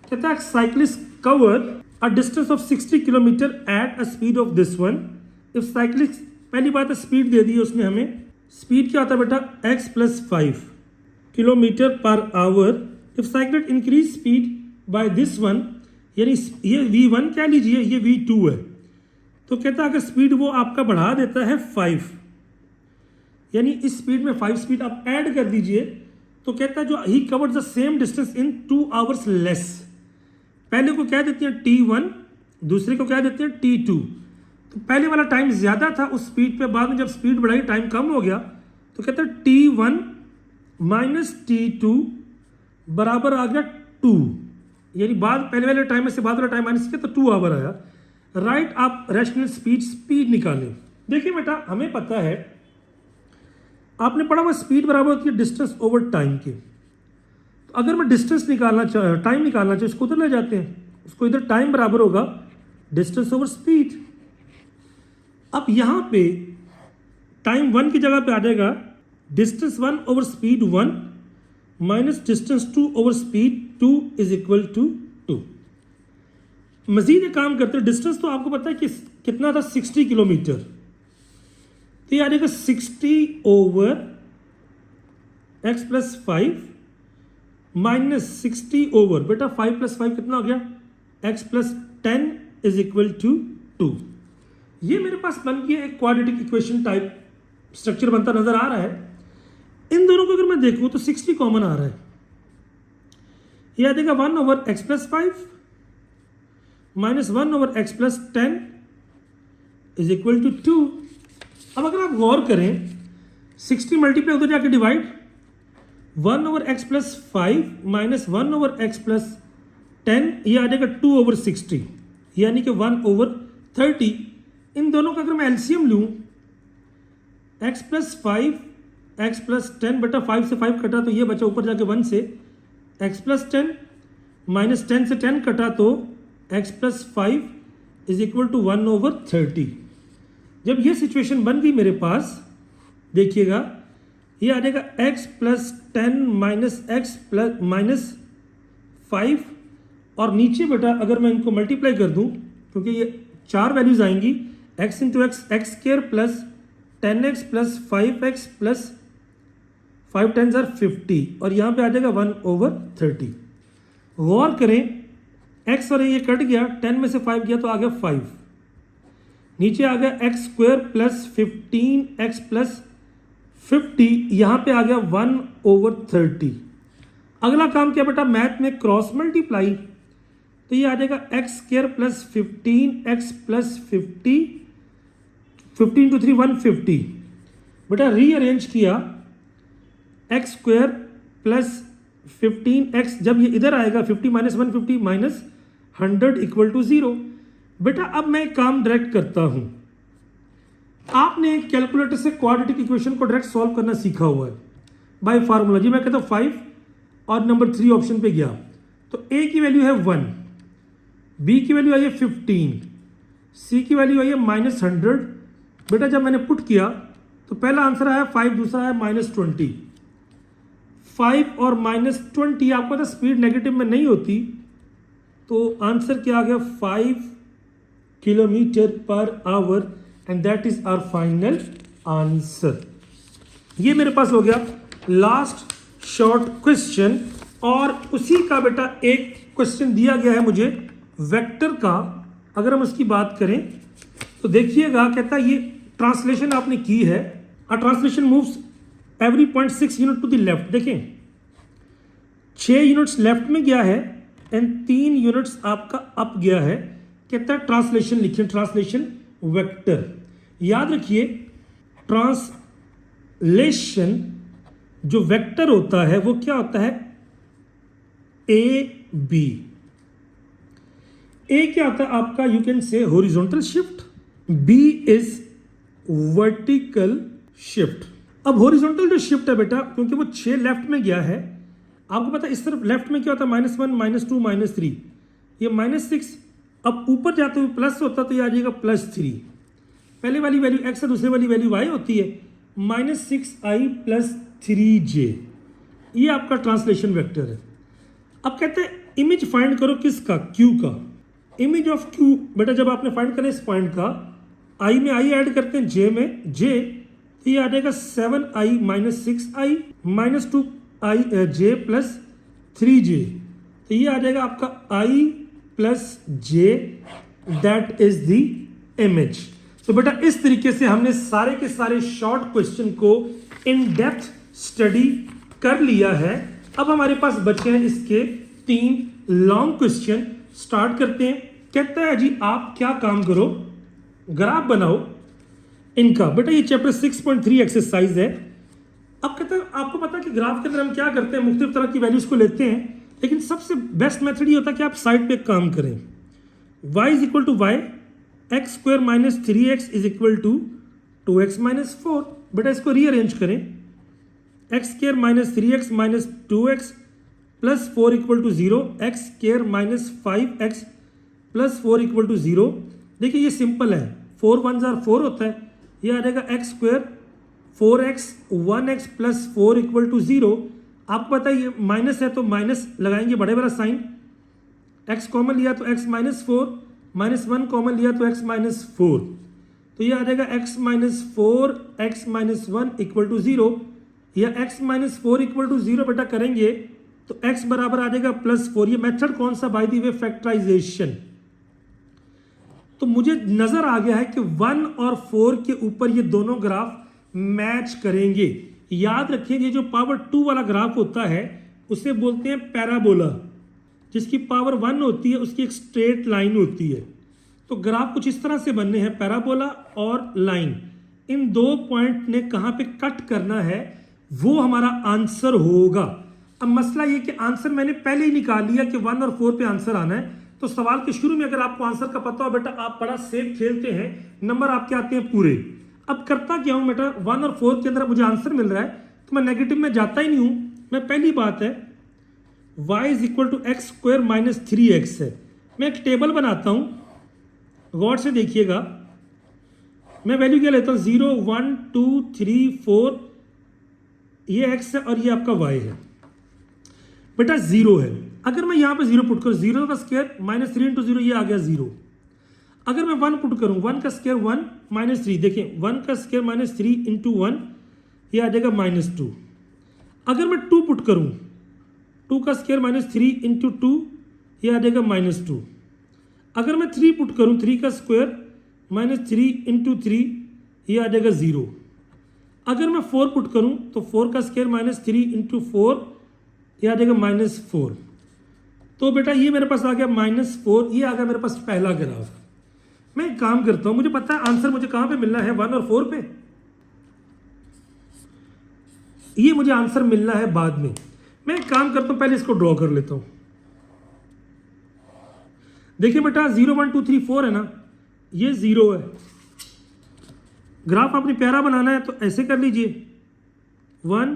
कहता है cyclist cover a distance of 60 kilometre at a speed of this one. If cyclist, पहली बात है स्पीड दे दी है उसने हमें। स्पीड क्या होता है बेटा, x plus 5 kilometre per our. If cyclist increase speed by this one, यानी ये v1 क्या लीजिए, ये v2 है। तो कहता है अगर स्पीड वो आपका बढ़ा देता है 5, यानी इस स्पीड में 5 स्पीड आप ऐड कर दीजिए तो कहता है जो ही covered the same distance in 2 hours less. पहले को क्या देते हैं T1, दूसरे को क्या देते हैं T2। तो पहले वाला टाइम ज़्यादा था उस स्पीड पे, बाद में जब स्पीड बढ़ाई टाइम कम हो गया तो कहता है T1 माइनस T2 बराबर आ गया 2, यानी बाद पहले वाले टाइम में से बाद वाला टाइम माइनस किया तो 2 आवर आया। राइट, आप रैशनल स्पीड निकालें। देखिए बेटा, हमें पता है, आपने पढ़ा हुआ स्पीड बराबर होती है डिस्टेंस ओवर टाइम के। तो अगर मैं डिस्टेंस निकालना टाइम निकालना चाहिए, उसको उधर ले जाते हैं, उसको इधर टाइम बराबर होगा डिस्टेंस ओवर स्पीड। अब यहाँ पे टाइम 1 की जगह पे आ जाएगा distance 1 over speed 1 minus distance 2 over speed 2 is equal to 2। मजीद एक काम करते हैं, डिस्टेंस तो आपको पता है कि कितना था 60 किलोमीटर, तो ये आ जाएगा 60 over x plus 5 minus 60 over बेटा 5 प्लस 5 कितना हो गया x plus 10 is equal to 2। ये मेरे पास बन गया एक क्वाड्रेटिक इक्वेशन टाइप स्ट्रक्चर बनता नजर आ रहा है। इन दोनों को अगर मैं देखूं तो 60 कॉमन आ रहा है, ये आ जाएगा 1 over x plus 5 minus 1 over x plus 10 is equal to 2। अब अगर आप गौर करें 60 मल्टीप्लाई उधर जाके divide, 1 over x plus 5 minus 1 over x plus 10 ये आ जाएगा 2 ओवर 60 यानी कि 1 ओवर 30। इन दोनों का अगर मैं एलसीएम लूँ x प्लस 5 x प्लस 10 बेटा 5 से 5 कटा तो ये बचा ऊपर जाके 1 से x प्लस 10 माइनस 10 से 10 कटा तो x plus 5 is equal to 1 over 30। जब ये सिचुएशन बन गई मेरे पास, देखिएगा ये आ जाएगा x plus 10 minus x plus minus 5 और नीचे बेटा अगर मैं इनको मल्टीप्लाई कर दूं क्योंकि ये 4 वैल्यूज आएंगी, x into x square plus 10x plus 5x plus 5 10s are 50 और यहाँ पे आ जाएगा 1 ओवर 30। गौर करें x और ये कट गया, 10 में से 5 गया तो आ गया 5, नीचे आ गया x square plus 15x plus 50, यहाँ पे आ गया 1 ओवर 30। अगला काम क्या बेटा, मैथ में क्रॉस मल्टीप्लाई, तो ये आ जाएगा x square plus 15x plus 50, 15 to 3 150। बेटा रीअरेंज किया x स्क्वायर प्लस 15x, जब ये इधर आएगा 50 माइनस 150 माइनस 100 इक्वल टू 0। बेटा अब मैं एक काम डायरेक्ट करता हूं, आपने कैलकुलेटर से क्वाड्रेटिक इक्वेशन को डायरेक्ट सॉल्व करना सीखा हुआ है बाय फार्मूला। जी मैं कहता हूं 5 और नंबर 3 ऑप्शन पे गया तो a की वैल्यू है 1, b की वैल्यू आई है 15, c की वैल्यू आई है माइनस 100। बेटा जब मैंने पुट किया तो पहला आंसर आया 5, दूसरा आया माइनस 20। 5 और माइनस 20 आपको पता स्पीड नेगेटिव में नहीं होती, तो आंसर क्या आ गया 5 kilometre per hour and that is our final answer. ये मेरे पास हो गया लास्ट शॉर्ट क्वेश्चन। और उसी का बेटा एक क्वेश्चन दिया गया है मुझे वेक्टर का, अगर हम उसकी बात करें तो देखिएगा, कहता है ये ट्रांसलेशन आपने की है, a translation moves every point 6 unit to the left. देखें 6 यूनिट्स लेफ्ट में गया है एंड 3 यूनिट्स आपका अप गया है। कहता है ट्रांसलेशन लिखिए, ट्रांसलेशन वेक्टर। याद रखिए ट्रांसलेशन जो वेक्टर होता है वो क्या होता है, ए बी। ए क्या होता है आपका, you can say horizontal shift, B is vertical shift. अब हॉरिजॉन्टल जो शिफ्ट है बेटा, क्योंकि वो 6 लेफ्ट में गया है, आपको पता है इस तरफ लेफ्ट में क्या होता है -1 -2 -3, ये -6। अब ऊपर जाते हुए प्लस होता तो ये आ जाएगा +3। पहले वाली वैल्यू x है, दूसरी वाली वैल्यू y होती है, -6i + 3j। ये आपका ट्रांसलेशन वेक्टर है। अब कहते हैं इमेज फाइंड करो किसका, q का। इमेज ऑफ q बेटा जब आपने फाइंड करना इस पॉइंट का, i में i ऐड करते हैं j में j, तो ये आ जाएगा 7i - 6i - 2i j + 3j। तो ये आ जाएगा आपका i + j, that is the image. तो बेटा इस तरीके से हमने सारे के सारे शॉर्ट क्वेश्चन को इन डेप्थ स्टडी कर लिया है। अब हमारे पास बचे हैं इसके 3 लॉन्ग क्वेश्चन। स्टार्ट करते हैं। कहता है जी आप क्या काम करो, ग्राफ बनाओ इनका। बेटा ये चैप्टर 6.3 एक्सरसाइज है। अब कहते हैं आपको पता है कि ग्राफ के अंदर हम क्या करते हैं, मुख्तलिफ तरह की वैल्यूज को लेते हैं, लेकिन सबसे बेस्ट मेथड ये होता है कि आप साइड पे काम करें। y is equal to y, x square minus 3x is equal to 2x minus 4। बेटा इसको रीअरेंज करें, x square minus 3x minus 2x plus 4 equal to 0, x square minus 5x plus 4 equal to 0। देखिए ये simple है, 4 1 jar 4 होता है, ये आ जाएगा x square 4x 1x plus 4 equal to 0। आपको पता है ये माइनस है तो माइनस लगाएंगे बड़े वाला साइन, x कॉमन लिया तो x माइनस 4, माइनस 1 कॉमन लिया तो x माइनस 4, तो ये आ जाएगा x minus 4 x minus 1 equal to 0, या x माइनस 4 इक्वल टू 0 बेटा करेंगे तो x बराबर आ जाएगा प्लस 4। ये मेथड कौन सा, बाय द वे फैक्टराइजेशन। तो मुझे नजर आ गया है कि 1 और 4 के ऊपर ये दोनों ग्राफ मैच करेंगे। याद रखिए जो पावर 2 वाला ग्राफ होता है उसे बोलते हैं पैराबोला, जिसकी पावर 1 होती है उसकी एक स्ट्रेट लाइन होती है। तो ग्राफ कुछ इस तरह से बनने हैं, पैराबोला और लाइन। इन 2 पॉइंट ने कहां पे कट करना है वो हमारा आंसर होगा। अब मसला ये कि आंसर मैंने पहले ही निकाल लिया कि 1 और 4 पे आंसर आना है। तो सवाल के शुरू में अगर आपको आंसर का पता हो बेटा आप बड़ा सेफ खेलते हैं, नंबर आपके आते हैं पूरे। अब करता क्या हूं बेटा, 1 और 4 के अंदर मुझे आंसर मिल रहा है तो मैं नेगेटिव में जाता ही नहीं हूं। मैं पहली बात है y is equal to x square minus 3x है। मैं एक टेबल बनाता हूं, गौर से देखिएगा। मैं वैल्यू क्या लेता हूं, 0 1 2 3 4, ये x है और ये आपका y है। बेटा 0 है, अगर मैं यहां पे 0 पुट करूं, 0 का स्क्वायर माइनस 3 इंटू 0, ये आ गया 0। अगर मैं 1 पुट करूं, 1 का स्क्वायर 1 माइनस 3, देखें 1 का स्क्वायर माइनस 3 इंटू 1, ये आ जाएगा माइनस 2। अगर मैं 2 पुट करूं, 2 का स्क्वायर माइनस 3 इंटू 2, ये आ जाएगा माइनस 2। अगर मैं 3 पुट करूं, 3 का स्क्वायर माइनस 3 इंटू 3, ये आ जाएगा 0। अगर मैं 4 पुट करूं तो 4 का स्क्वायर माइनस 3 इंटू 4, ये आ जाएगा माइनस 4। तो बेटा ये मेरे पास आ गया माइनस 4, ये आ गया मेरे पास पहला ग्राफ। मैं एक काम करता हूं, मुझे पता है आंसर मुझे कहां पे मिलना है, 1 और 4 पे। ये मुझे आंसर मिलना है बाद में। मैं एक काम करता हूं, पहले इसको ड्रॉ कर लेता हूं। देखिए बेटा 0 1 2 3 4 है ना, ये 0 है। ग्राफ आपने प्यारा बनाना है तो ऐसे कर लीजिए, 1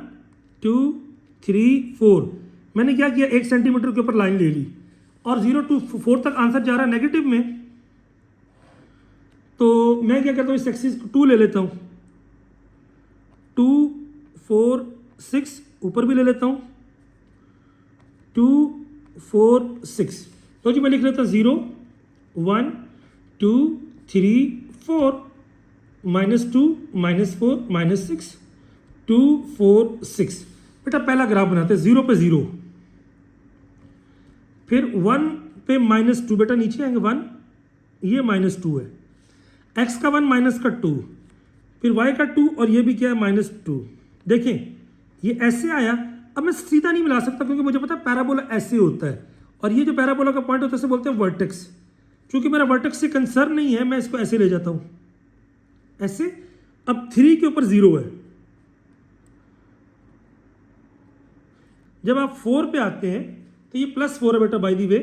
2 3 4। मैंने क्या किया, 1 सेंटीमीटर के ऊपर लाइन ले ली और 0 to 4 तक आंसर जा रहा है नेगेटिव में। तो मैं क्या करता हूँ, इस एक्सिस को 2 ले लेता हूँ, 2 4 6, ऊपर भी ले लेता हूँ 2 4 6। तो जी मैं लिख लेता हूँ 0 1 2 3 4, माइनस 2 माइनस 4 माइनस 6 2 4 6। बेटा पहला ग्राफ बनाते हैं, 0 पे 0, फिर 1 पे माइनस 2, बेटा नीचे आएंगे 1, ये माइनस 2 है, x का 1 माइनस का 2, फिर y का 2 और ये भी क्या है माइनस 2। देखें ये ऐसे आया। अब मैं सीधा नहीं मिला सकता क्योंकि मुझे पता है पैराबोला ऐसे होता है, और ये जो पैराबोला का पॉइंट होता है उसे बोलते हैं वर्टेक्स। चूंकि मेरा वर्टेक्स से कंसर्न नहीं है, मैं इसको ऐसे ले जाता हूं, ऐसे। अब 3 के ऊपर 0 है। जब आप 4 पे आते हैं तो ये प्लस 4 है बेटा बाय द वे।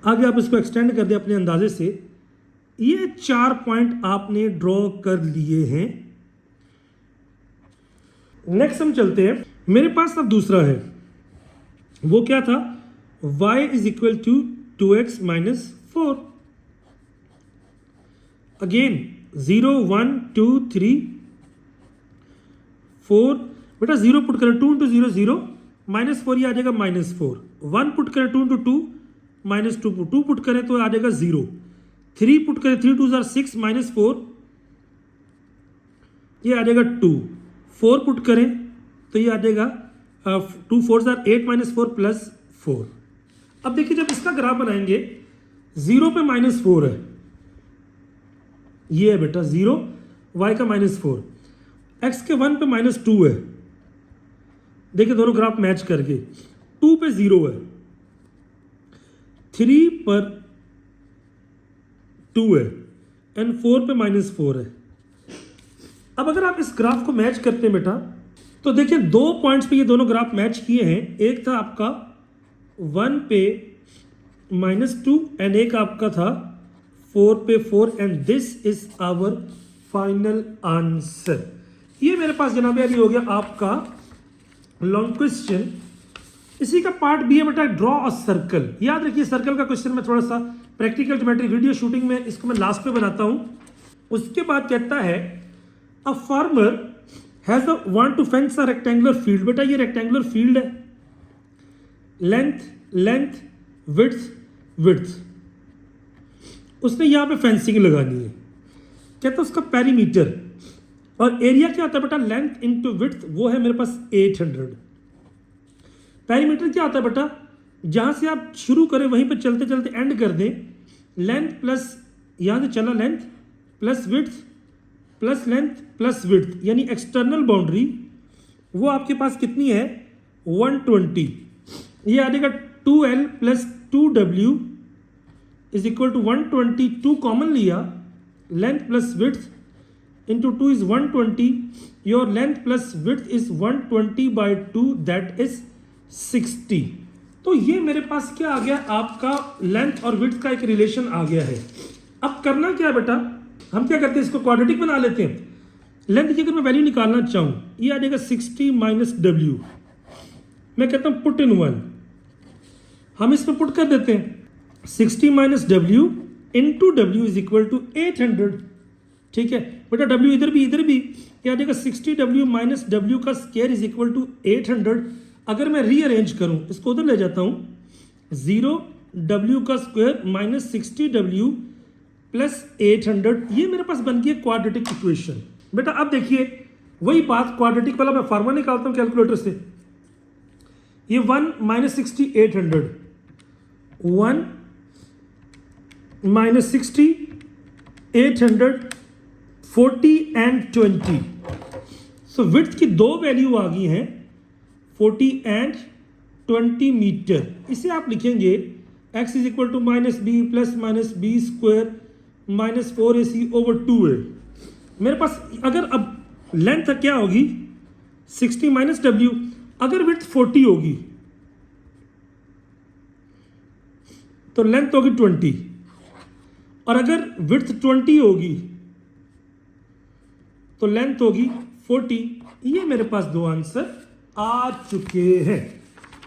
आगे आप इसको एक्सटेंड कर दें अपने अंदाजे से। ये 4 पॉइंट आपने ड्रॉ कर लिए हैं। नेक्स्ट हम चलते हैं, मेरे पास अब दूसरा है, वो क्या था, y is equal to 2x minus 4। Again 0 1 2 3 4, बेटा 0 पुट करें, 2 इंटू 0 0, माइनस 4, ये आ जाएगा माइनस 4। 1 पुट करें, 2 इंटू 2 माइनस 2, 2 पुट करें तो आ जाएगा 0। 3 पुट करें, 3 2 6 माइनस 4, ये आ जाएगा 2। 4 पुट करें तो ये आ जाएगा 2 4 8 माइनस 4 प्लस 4। अब देखिए जब इसका ग्राफ बनाएंगे 0 पे -4 है, ये है बेटा 0, y का -4, x के 1 पे -2 है, देखिए दोनों ग्राफ मैच करके 2 पे 0 है, 3 पर 2 है एंड 4 पे -4 है। अब अगर आप इस ग्राफ को मैच करते हैं बेटा तो देखिए 2 पॉइंट्स पे ये दोनों ग्राफ मैच किए हैं, एक था आपका 1 पे -2 एंड एक आपका था 4 पे 4 and this is our final answer. ये मेरे पास जनाब यार ये हो गया आपका लॉन्ग क्वेश्चन। इसी का पार्ट बी है बेटा ड्रॉ अ सर्कल। याद रखिए सर्कल का क्वेश्चन में थोड़ा सा प्रैक्टिकल ज्योमेट्री वीडियो शूटिंग में इसको मैं लास्ट में बनाता हूं। उसके बाद कहता है a farmer has a want to fence a rectangular field. बेटा ये रेक्टेंगुलर फील्ड है, लेंथ लेंथ विड्थ विड्थ, उसने यहां पे फेंसिंग लगानी है। कहता है उसका पेरीमीटर और एरिया क्या होता है बेटा लेंथ इंटू विड्थ, वो है मेरे पास 800। पेरीमीटर क्या होता है बेटा, जहां से आप शुरू करें वहीं पे चलते चलते एंड कर दें, लेंथ प्लस यहां से चला length plus width plus length plus width, यानी एक्सटर्नल बाउंड्री वो आपके पास कितनी है 120। ये आ जाएगा 2L plus 2W is equal to 120। 2 common लिया, length plus width into 2 is 120, your length plus width is 120/2 that is 60। तो ये मेरे पास क्या आ गया आपका लेंथ और विड्थ का एक रिलेशन आ गया है। अब करना क्या है बेटा, हम क्या करते हैं इसको क्वाड्रेटिक बना लेते हैं। लेंथ की अगर मैं वैल्यू निकालना चाहूं ये आ जाएगा 60 माइनस W, मैं कहता हूं पुट इन 1, हम इसमें पुट कर देते हैं 60 minus W into W is equal to 800। ठीक है बेटा W इधर भी ये आ जाएगा 60W माइनस W का स्क्वायर इज इक्वल टू 800। अगर मैं रीअरेंज करूं इसको उधर ले जाता हूं, 0W का स्क्वायर माइनस 60W प्लस 800, ये मेरे पास बन गई क्वाड्रेटिक इक्वेशन। बेटा अब देखिए वही बात क्वाड्रेटिक वाला मैं फार्मूला निकालता हूं कैलकुलेटर से। ये 1 minus 60 800, 1 minus 60 800, 40 and 20। So width की दो वैल्यू आ गई हैं 40 एंड 20 मीटर। इसे आप लिखेंगे x is equal to minus B plus minus B square minus 4ac over 2a। मेरे पास अगर अब लेंथ क्या होगी 60 माइनस W, अगर विड्थ 40 होगी तो लेंथ होगी 20, और अगर विड्थ 20 होगी तो लेंथ होगी 40। ये मेरे पास दो आंसर आ चुके हैं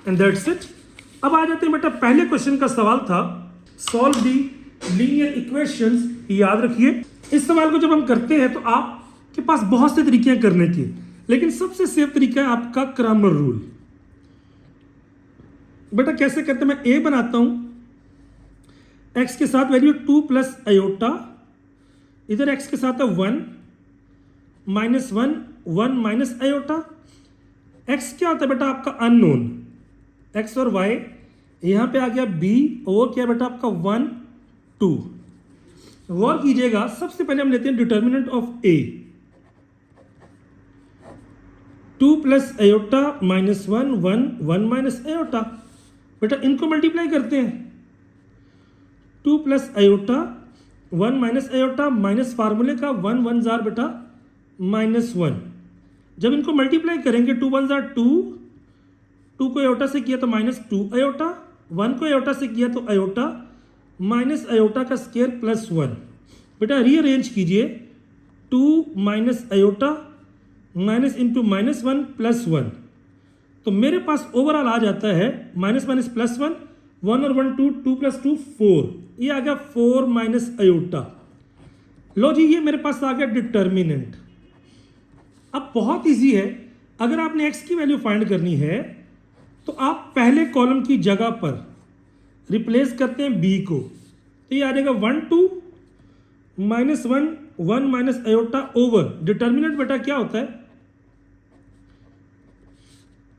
एंड दैट्स इट। अब आ जाते हैं बेटा पहले क्वेश्चन का सवाल था सॉल्व दी लीनियर इक्वेशंस। याद रखिए इस सवाल को जब हम करते हैं तो आपके पास बहुत से तरीके हैं करने के, लेकिन सबसे सेफ तरीका है आपका क्रैमर रूल। बेटा कैसे करते हैं, मैं a बनाता हूं x के साथ वैल्यू 2 प्लस आयोटा, इधर x के साथ है 1 माइनस 1 1 माइनस आयोटा। x क्या होता है बेटा आपका अननोन, x और y, यहां पे आ गया b, और क्या बेटा आपका 1 2। गौर कीजिएगा सबसे पहले हम लेते हैं determinant of a, 2 plus iota minus 1 1 1 minus iota. बेटा इनको मल्टीप्लाई करते हैं, 2 plus iota 1 minus iota minus फार्मूले का 1 1 जार बेटा माइनस 1। जब इनको मल्टीप्लाई करेंगे 2 1 जार 2, 2 को आयोटा से किया तो माइनस 2 आयोटा, 1 को आयोटा से किया तो आयोटा माइनस आयोटा का स्क्वायर प्लस 1। बेटा रीअरेंज कीजिए 2 minus iota minus into minus 1 plus 1, तो मेरे पास ओवरऑल आ जाता है माइनस माइनस प्लस 1, 1 और 1 2, 2 प्लस 2 4, ये आ गया 4 माइनस आयोटा। लो जी ये मेरे पास आ गया डिटर्मिनेंट। अब बहुत इजी है, अगर आपने x की वैल्यू फाइंड करनी है तो आप पहले कॉलम की जगह पर रिप्लेस करते हैं b को, तो ये आ जाएगा 1 2 minus 1 1 minus iota over determinant बेटा क्या होता है।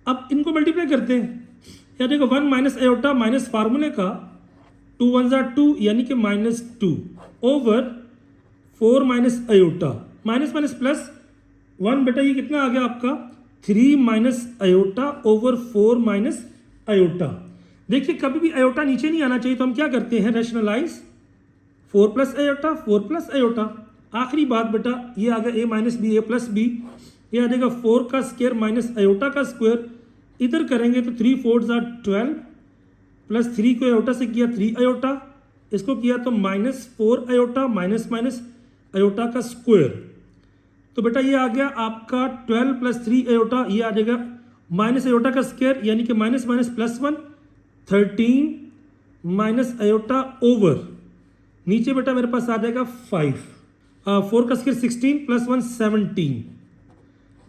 अब इनको मल्टीप्लाई करते हैं, या देखो 1 माइनस आयोटा माइनस फार्मूले का 2 1 ज़ा 2 यानी कि -2 over 4 minus iota minus minus plus 1 बेटा ये कितना आ गया आपका 3 minus iota over 4 minus iota. देखिए कभी भी आयोटा नीचे नहीं आना चाहिए तो हम क्या करते हैं rationalise 4 plus iota 4 plus iota. आखिरी बात बेटा ये आ गया a minus B A plus B, ये आ जाएगा 4 का स्क्वायर माइनस आयोटा का स्क्वायर। इधर करेंगे तो 3 4 ज़ा 12 प्लस 3 को आयोटा से किया 3 आयोटा, इसको किया तो -4 आयोटा माइनस माइनस आयोटा का स्क्वायर। तो बेटा ये आ गया आपका 12 प्लस 3 आयोटा, ये आ जाएगा माइनस आयोटा का स्क्वायर यानी कि minus minus plus 1 13 minus iota over नीचे बेटा मेरे पास आ जाएगा 5 4 का स्क्वायर 16 प्लस 1 17।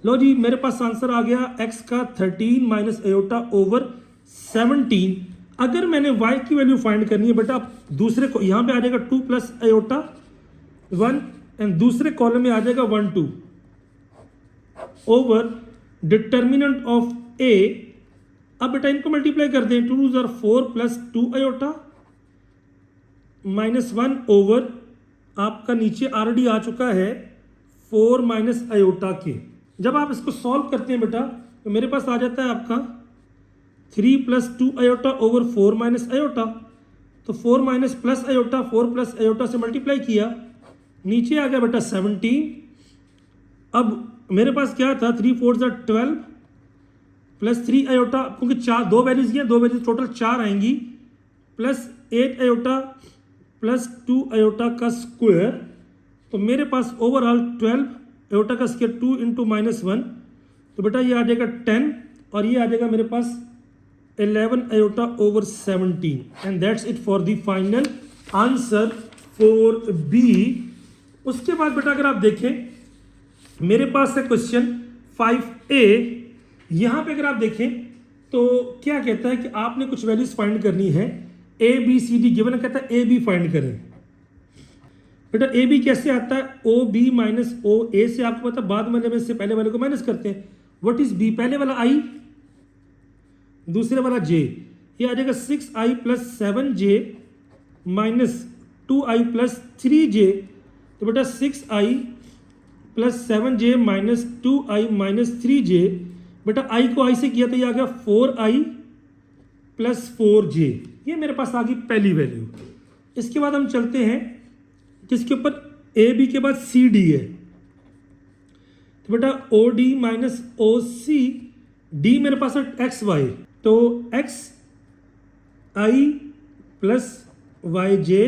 लो जी मेरे पास आंसर आ गया x का 13 माइनस आयोटा ओवर 17। अगर मैंने y की वैल्यू फाइंड करनी है बेटा दूसरे को यहाँ पे आ जाएगा 2 प्लस आयोटा 1 एंड दूसरे कॉलम में आ जाएगा 1 2 ओवर डिटर्मिनेंट ऑफ a। अब बेटा इनको मल्टीप्लाई कर दें 2 ज़ा 4 प्लस 2 आयोटा माइनस 1 ओवर आपका नीचे ऑलरेडी आ चुका है 4 माइनस आयोटा के। जब आप इसको सॉल्व करते हैं बेटा तो मेरे पास आ जाता है आपका 3 plus 2 iota over 4 minus iota. तो 4 minus plus iota 4 plus iota से मल्टीप्लाई किया नीचे आ गया बेटा 17। अब मेरे पास क्या था 3 4 ज़ा 12 प्लस 3 आयोटा, क्योंकि चार दो वैल्यूज हैं, दो वैल्यूज टोटल 4 आएंगी, प्लस 8 आयोटा प्लस 2 आयोटा का स्क्वायर। तो मेरे पास ओवरऑल 12 आयोटा का स्क्वायर 2 इंटू -1, तो बेटा ये आ जाएगा 10 और ये आ जाएगा मेरे पास 11 iota over 17 and that's it for the final answer for B. उसके बाद बेटा अगर आप देखें मेरे पास है क्वेश्चन 5A। यहाँ पे अगर आप देखें तो क्या कहता है कि आपने कुछ वैल्यूज फाइंड करनी है, A B C D given कहता है A B फाइंड करें। बेटा A B कैसे आता है O B minus O A से आपको पता बाद वाले में से पहले वाले को माइनस करते हैं। व्हाट इज B, पहले वाला I दूसरे वाला J, ये आ जाएगा 6I plus 7J minus 2I plus 3J। तो बेटा 6I plus 7J minus 2I minus 3J, बेटा I को I से किया तो ये आ गया 4I प्लस 4J, ये मेरे पास आ गई पहली वैल्यू। इसके बाद हम चलते हैं जिसके ऊपर ए बी के बाद सी डी है, तो बेटा ओ डी माइनस ओ सी, डी मेरे पास है एक्स वाई, तो एक्स आई प्लस वाई जे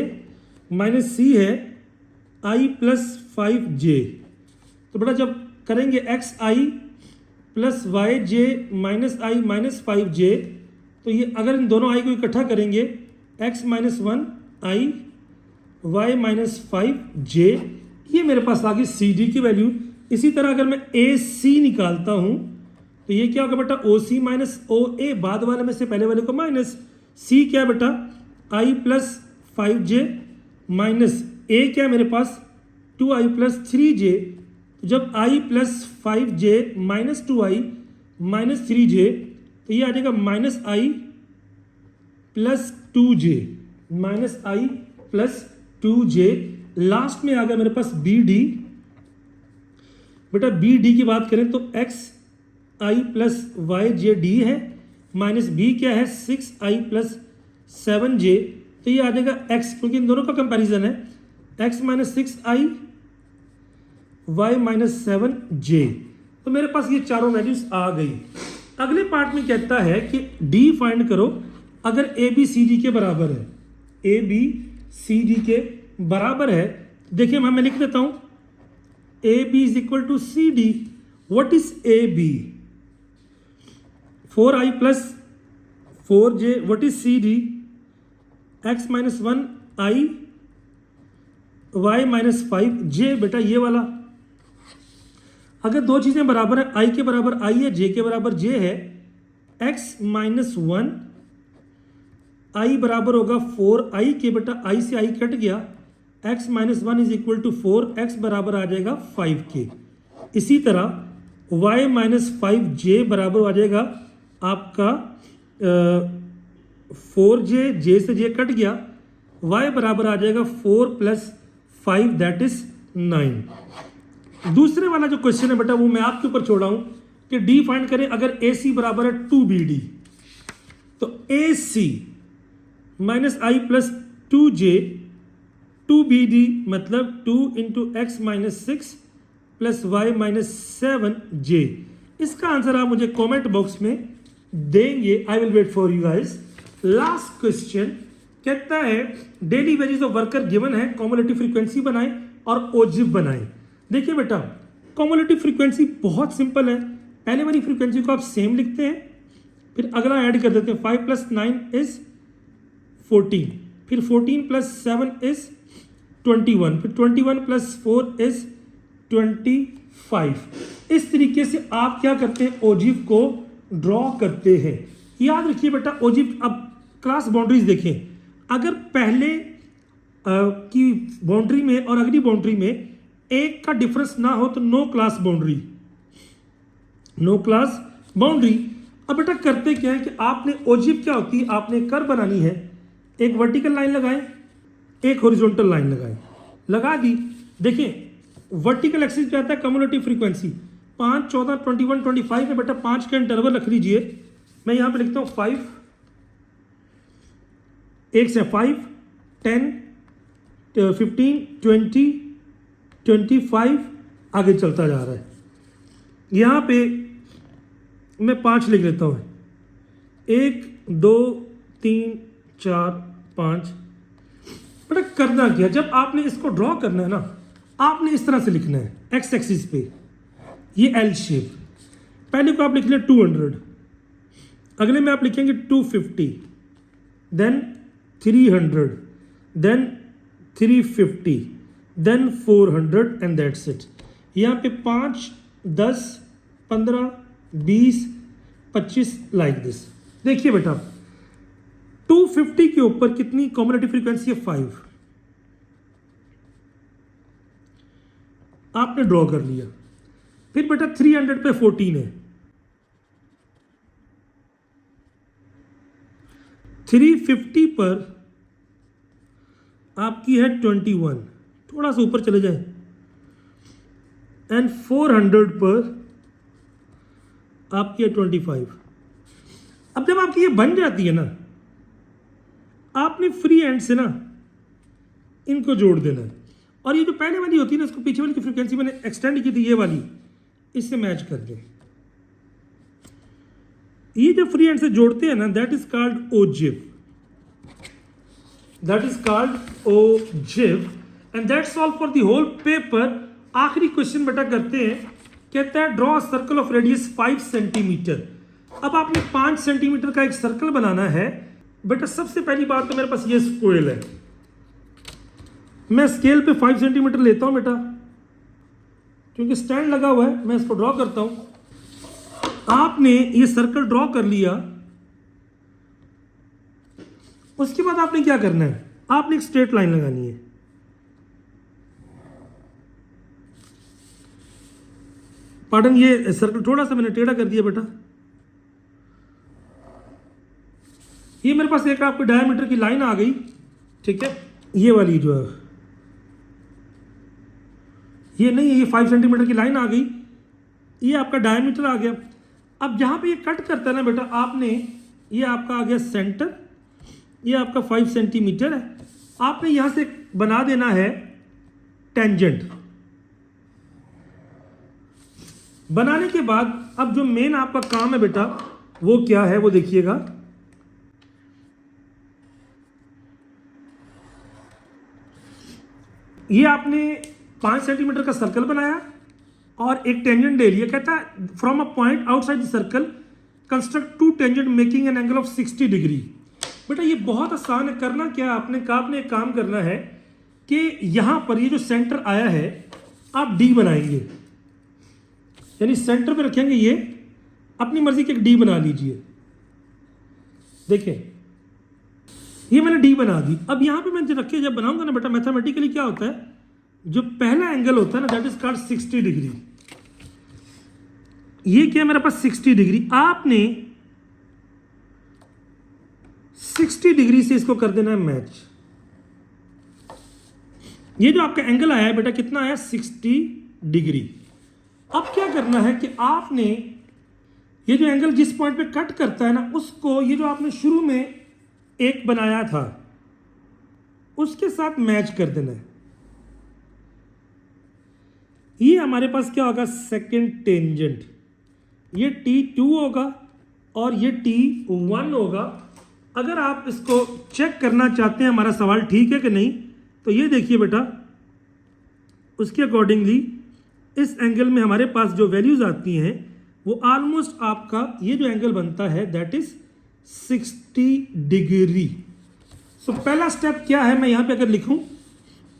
माइनस सी है आई प्लस 5J। तो बेटा जब करेंगे एक्स आई प्लस वाई जे माइनस आई माइनस 5J, तो ये अगर इन दोनों आई को इकट्ठा करेंगे x माइनस 1 आई y माइनस 5J, ये मेरे पास आ गई सी डी की वैल्यू। इसी तरह अगर मैं ए सी निकालता हूँ तो ये क्या होगा बेटा ओ सी माइनस ओ ए, बाद वाले में से पहले वाले को माइनस, सी क्या बेटा आई प्लस 5J माइनस ए क्या मेरे पास 2I प्लस 3J। तो जब I plus 5J minus 2I minus 3J, तो ये आ जाएगा minus I plus 2J minus I plus 2J। Last में आ गया मेरे पास बी डी। बेटा बी डी की बात करें तो एक्स आई प्लस वाई जे डी है, माइनस बी क्या है 6I प्लस 7J। तो ये आ जाएगा एक्स, क्योंकि इन दोनों का कंपैरिजन है, x minus 6I Y minus 7J। तो मेरे पास ये चारों वैल्यूज आ गई। अगले पार्ट में कहता है कि डी फाइंड करो अगर ए बी सी डी के बराबर है, ए बी सी डी के बराबर है। देखिए मैं लिख देता हूं A B is equal to C D. What is A B 4I plus 4J। What is C D x minus 1I y minus 5J। बेटा ये वाला अगर दो चीज़ें बराबर है, I के बराबर I है, J के बराबर J है, x माइनस 1 I बराबर होगा 4I के, बेटा I से I कट गया, x minus 1 is equal to 4, x बराबर आ जाएगा 5 के। इसी तरह y माइनस 5J बराबर आ जाएगा आपका 4j, जे से जे कट गया, y बराबर आ जाएगा 4 + 5 दैट इज 9। दूसरे वाला जो क्वेश्चन है बेटा वो मैं आपके ऊपर छोड़ा हूं कि डी फाइंड करें। अगर AC बराबर है 2BD तो AC - I + 2j 2BD मतलब 2 × x - 6 + y - 7j। इसका आंसर आप मुझे कमेंट बॉक्स में देंगे। I will wait for you guys. Last question कहता है daily wages of worker given है, कॉम्युलेटिव फ्रीक्वेंसी बनाएं और ओजिव बनाएं। देखिए बेटा कॉम्युलेटिव फ्रीक्वेंसी बहुत सिंपल है। पहले वाली फ्रीक्वेंसी को आप सेम लिखते हैं, फिर अगला ऐड कर देते हैं। 5 + 9 इज 14, फिर 14 + 7 इज 21, फिर 21 + 4 इज 25। इस तरीके से आप क्या करते हैं, ओजिव को ड्रॉ करते हैं। याद रखिए बेटा ओजिव, अब क्लास बाउंड्रीज देखें। अगर पहले की बाउंड्री में और अगली बाउंड्री में एक का डिफरेंस ना हो तो no class boundary, no class boundary. अब बेटा करते क्या है कि आपने ओजिव क्या होती है, आपने कर्व बनानी है, एक वर्टिकल लाइन लगाएं, एक हॉरिजॉन्टल लाइन लगाएं, लगा दी। देखिए वर्टिकल एक्सिस पे आता है कम्युलेटिव फ्रीक्वेंसी 5, 14, 21, 25 में बेटा 5 का इंटरवल रख लीजिए। मैं यहाँ पे लिखता हूँ 5, 1 से 5, 10, 15, 20, 25 आगे चलता जा रहा है। यहाँ पे मैं 5 लिख लेता हूँ, 1, 2, 3, 4, 5। बेटा करना क्या, जब आपने इसको ड्रॉ करना है ना, आपने इस तरह से लिखना है एक्स एक्सिस पे, ये एल शेप। पहले को आप लिख लें 200, अगले में आप लिखेंगे 250, then 300, then 350, then 400 and that's it. यहाँ पे 5, 10, 15, 20, 25 लाइक दिस। देखिए बेटा 250 के ऊपर कितनी कॉम्युलेटिव फ्रीक्वेंसी है, 5। आपने ड्रॉ कर लिया। फिर बेटा 300 पे 14 है, 350 पर आपकी है 21, थोड़ा सा ऊपर चले जाए, एंड 400 पर आपकी है 25। अब जब आपकी ये बन जाती है ना, आपने फ्री एंड से ना इनको जोड़ देना है, और ये जो पहले वाली होती है ना, इसको पीछे वाली की फ्रीक्वेंसी मैंने एक्सटेंड की थी, ये वाली इससे मैच कर दे। ये जो फ्री एंड से जोड़ते हैं ना, that is called ogive, that is called ogive, and that's all for the whole paper. आखिरी क्वेश्चन बेटा करते हैं, कहता है draw circle of radius 5 centimetre. अब आपने 5 सेंटीमीटर का एक सर्कल बनाना है। बेटा सबसे पहली बात तो मेरे पास ये स्केल है, मैं स्केल पे 5 सेंटीमीटर लेता हूं बेटा, क्योंकि स्टैंड लगा हुआ है। मैं इसको ड्रॉ करता हूं। आपने ये सर्कल ड्रॉ कर लिया, उसके बाद आपने क्या करना है, आपने एक स्ट्रेट लाइन लगानी है। पार्डन, ये सर्कल थोड़ा सा मैंने टेढ़ा कर दिया बेटा। ये मेरे पास एक आपके डायमीटर की लाइन आ गई, ठीक है। ये वाली जो है, ये नहीं है, ये 5 सेंटीमीटर की लाइन आ गई, ये आपका डायमीटर आ गया। अब जहाँ पे ये कट करता है ना बेटा, आपने ये आपका आ गया सेंटर, ये आपका 5 सेंटीमीटर है। आपने यहाँ से बना देना है टेंजेंट। बनाने के बाद अब जो मेन आपका काम है बेटा वो क्या है, वो देखिएगा। ये आपने 5 सेंटीमीटर का सर्कल बनाया और एक टेंजेंट ले लिया। कहता है from a point outside the circle construct 2 tangent making an angle of 60 degree. बेटा ये बहुत आसान है। करना क्या आपने एक काम करना है कि यहां पर ये जो सेंटर आया है आप डी बनाएंगे, यानी सेंटर पे रखेंगे। ये अपनी मर्जी के एक डी बना लीजिए। देखिए ये मैंने डी बना दी। अब यहां पे मैं जब बनाऊंगा ना बेटा, मैथमेटिकली क्या होता है, जो पहला एंगल होता है ना दैट इज कॉल्ड 60 डिग्री। ये क्या मेरे पास 60 डिग्री। आपने 60 डिग्री से इसको कर देना है मैच। ये जो आपका एंगल आया है बेटा कितना आया 60 डिग्री। अब क्या करना है कि आपने ये जो एंगल जिस पॉइंट पे कट करता है ना उसको ये जो आपने शुरू में एक बनाया था उसके साथ मैच कर देना है। ये हमारे पास क्या होगा सेकंड टेंजेंट, ये T2 होगा और ये T1 होगा। अगर आप इसको चेक करना चाहते हैं हमारा सवाल ठीक है कि नहीं तो ये देखिए बेटा, उसके अकॉर्डिंगली इस एंगल में हमारे पास जो वैल्यूज आती हैं वो ऑलमोस्ट आपका ये जो एंगल बनता है दैट इज 60 डिग्री। सो पहला स्टेप क्या है, मैं यहां पे अगर लिखूं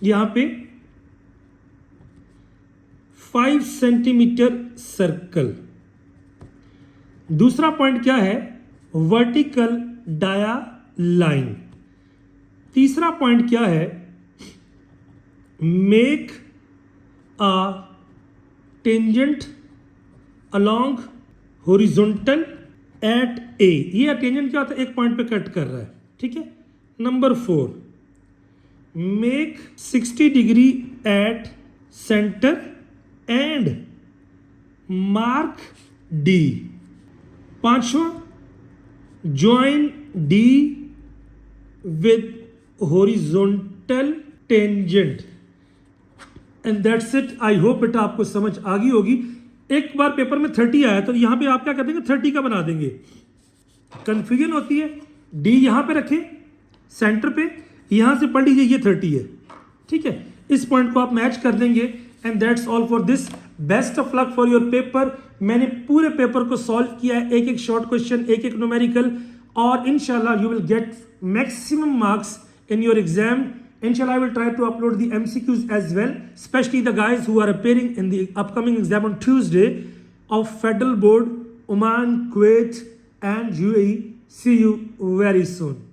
यहां पे 5 सेंटीमीटर सर्कल। दूसरा पॉइंट क्या है वर्टिकल डाया लाइन। तीसरा पॉइंट क्या है make a tangent along horizontal at A. ये टेंजेंट क्या होता है एक पॉइंट पे कट कर रहा है, ठीक है। Number 4 make 60 degree at centre and mark D. पांचवा join D with horizontal tangent and that's it. I hope बेटा आपको समझ आ गई होगी। एक बार पेपर में 30 आया तो यहां पे आप क्या कर देंगे 30 का बना देंगे। कंफ्यूजन होती है, डी यहां पे रखें सेंटर पे, यहां से पढ़ लीजिए ये 30 है, ठीक है। इस पॉइंट को आप मैच कर देंगे and that's all for this. Best of luck for your paper. मैंने पूरे पेपर को सॉल्व किया है, एक एक शॉर्ट क्वेश्चन, एक एक न्यूमेरिकल, और इंशाल्लाह you will get maximum marks in your exam. Inshallah, I will try to upload the MCQs as well, especially the guys who are appearing in the upcoming exam on Tuesday of Federal Board, Oman, Kuwait and UAE. See you very soon.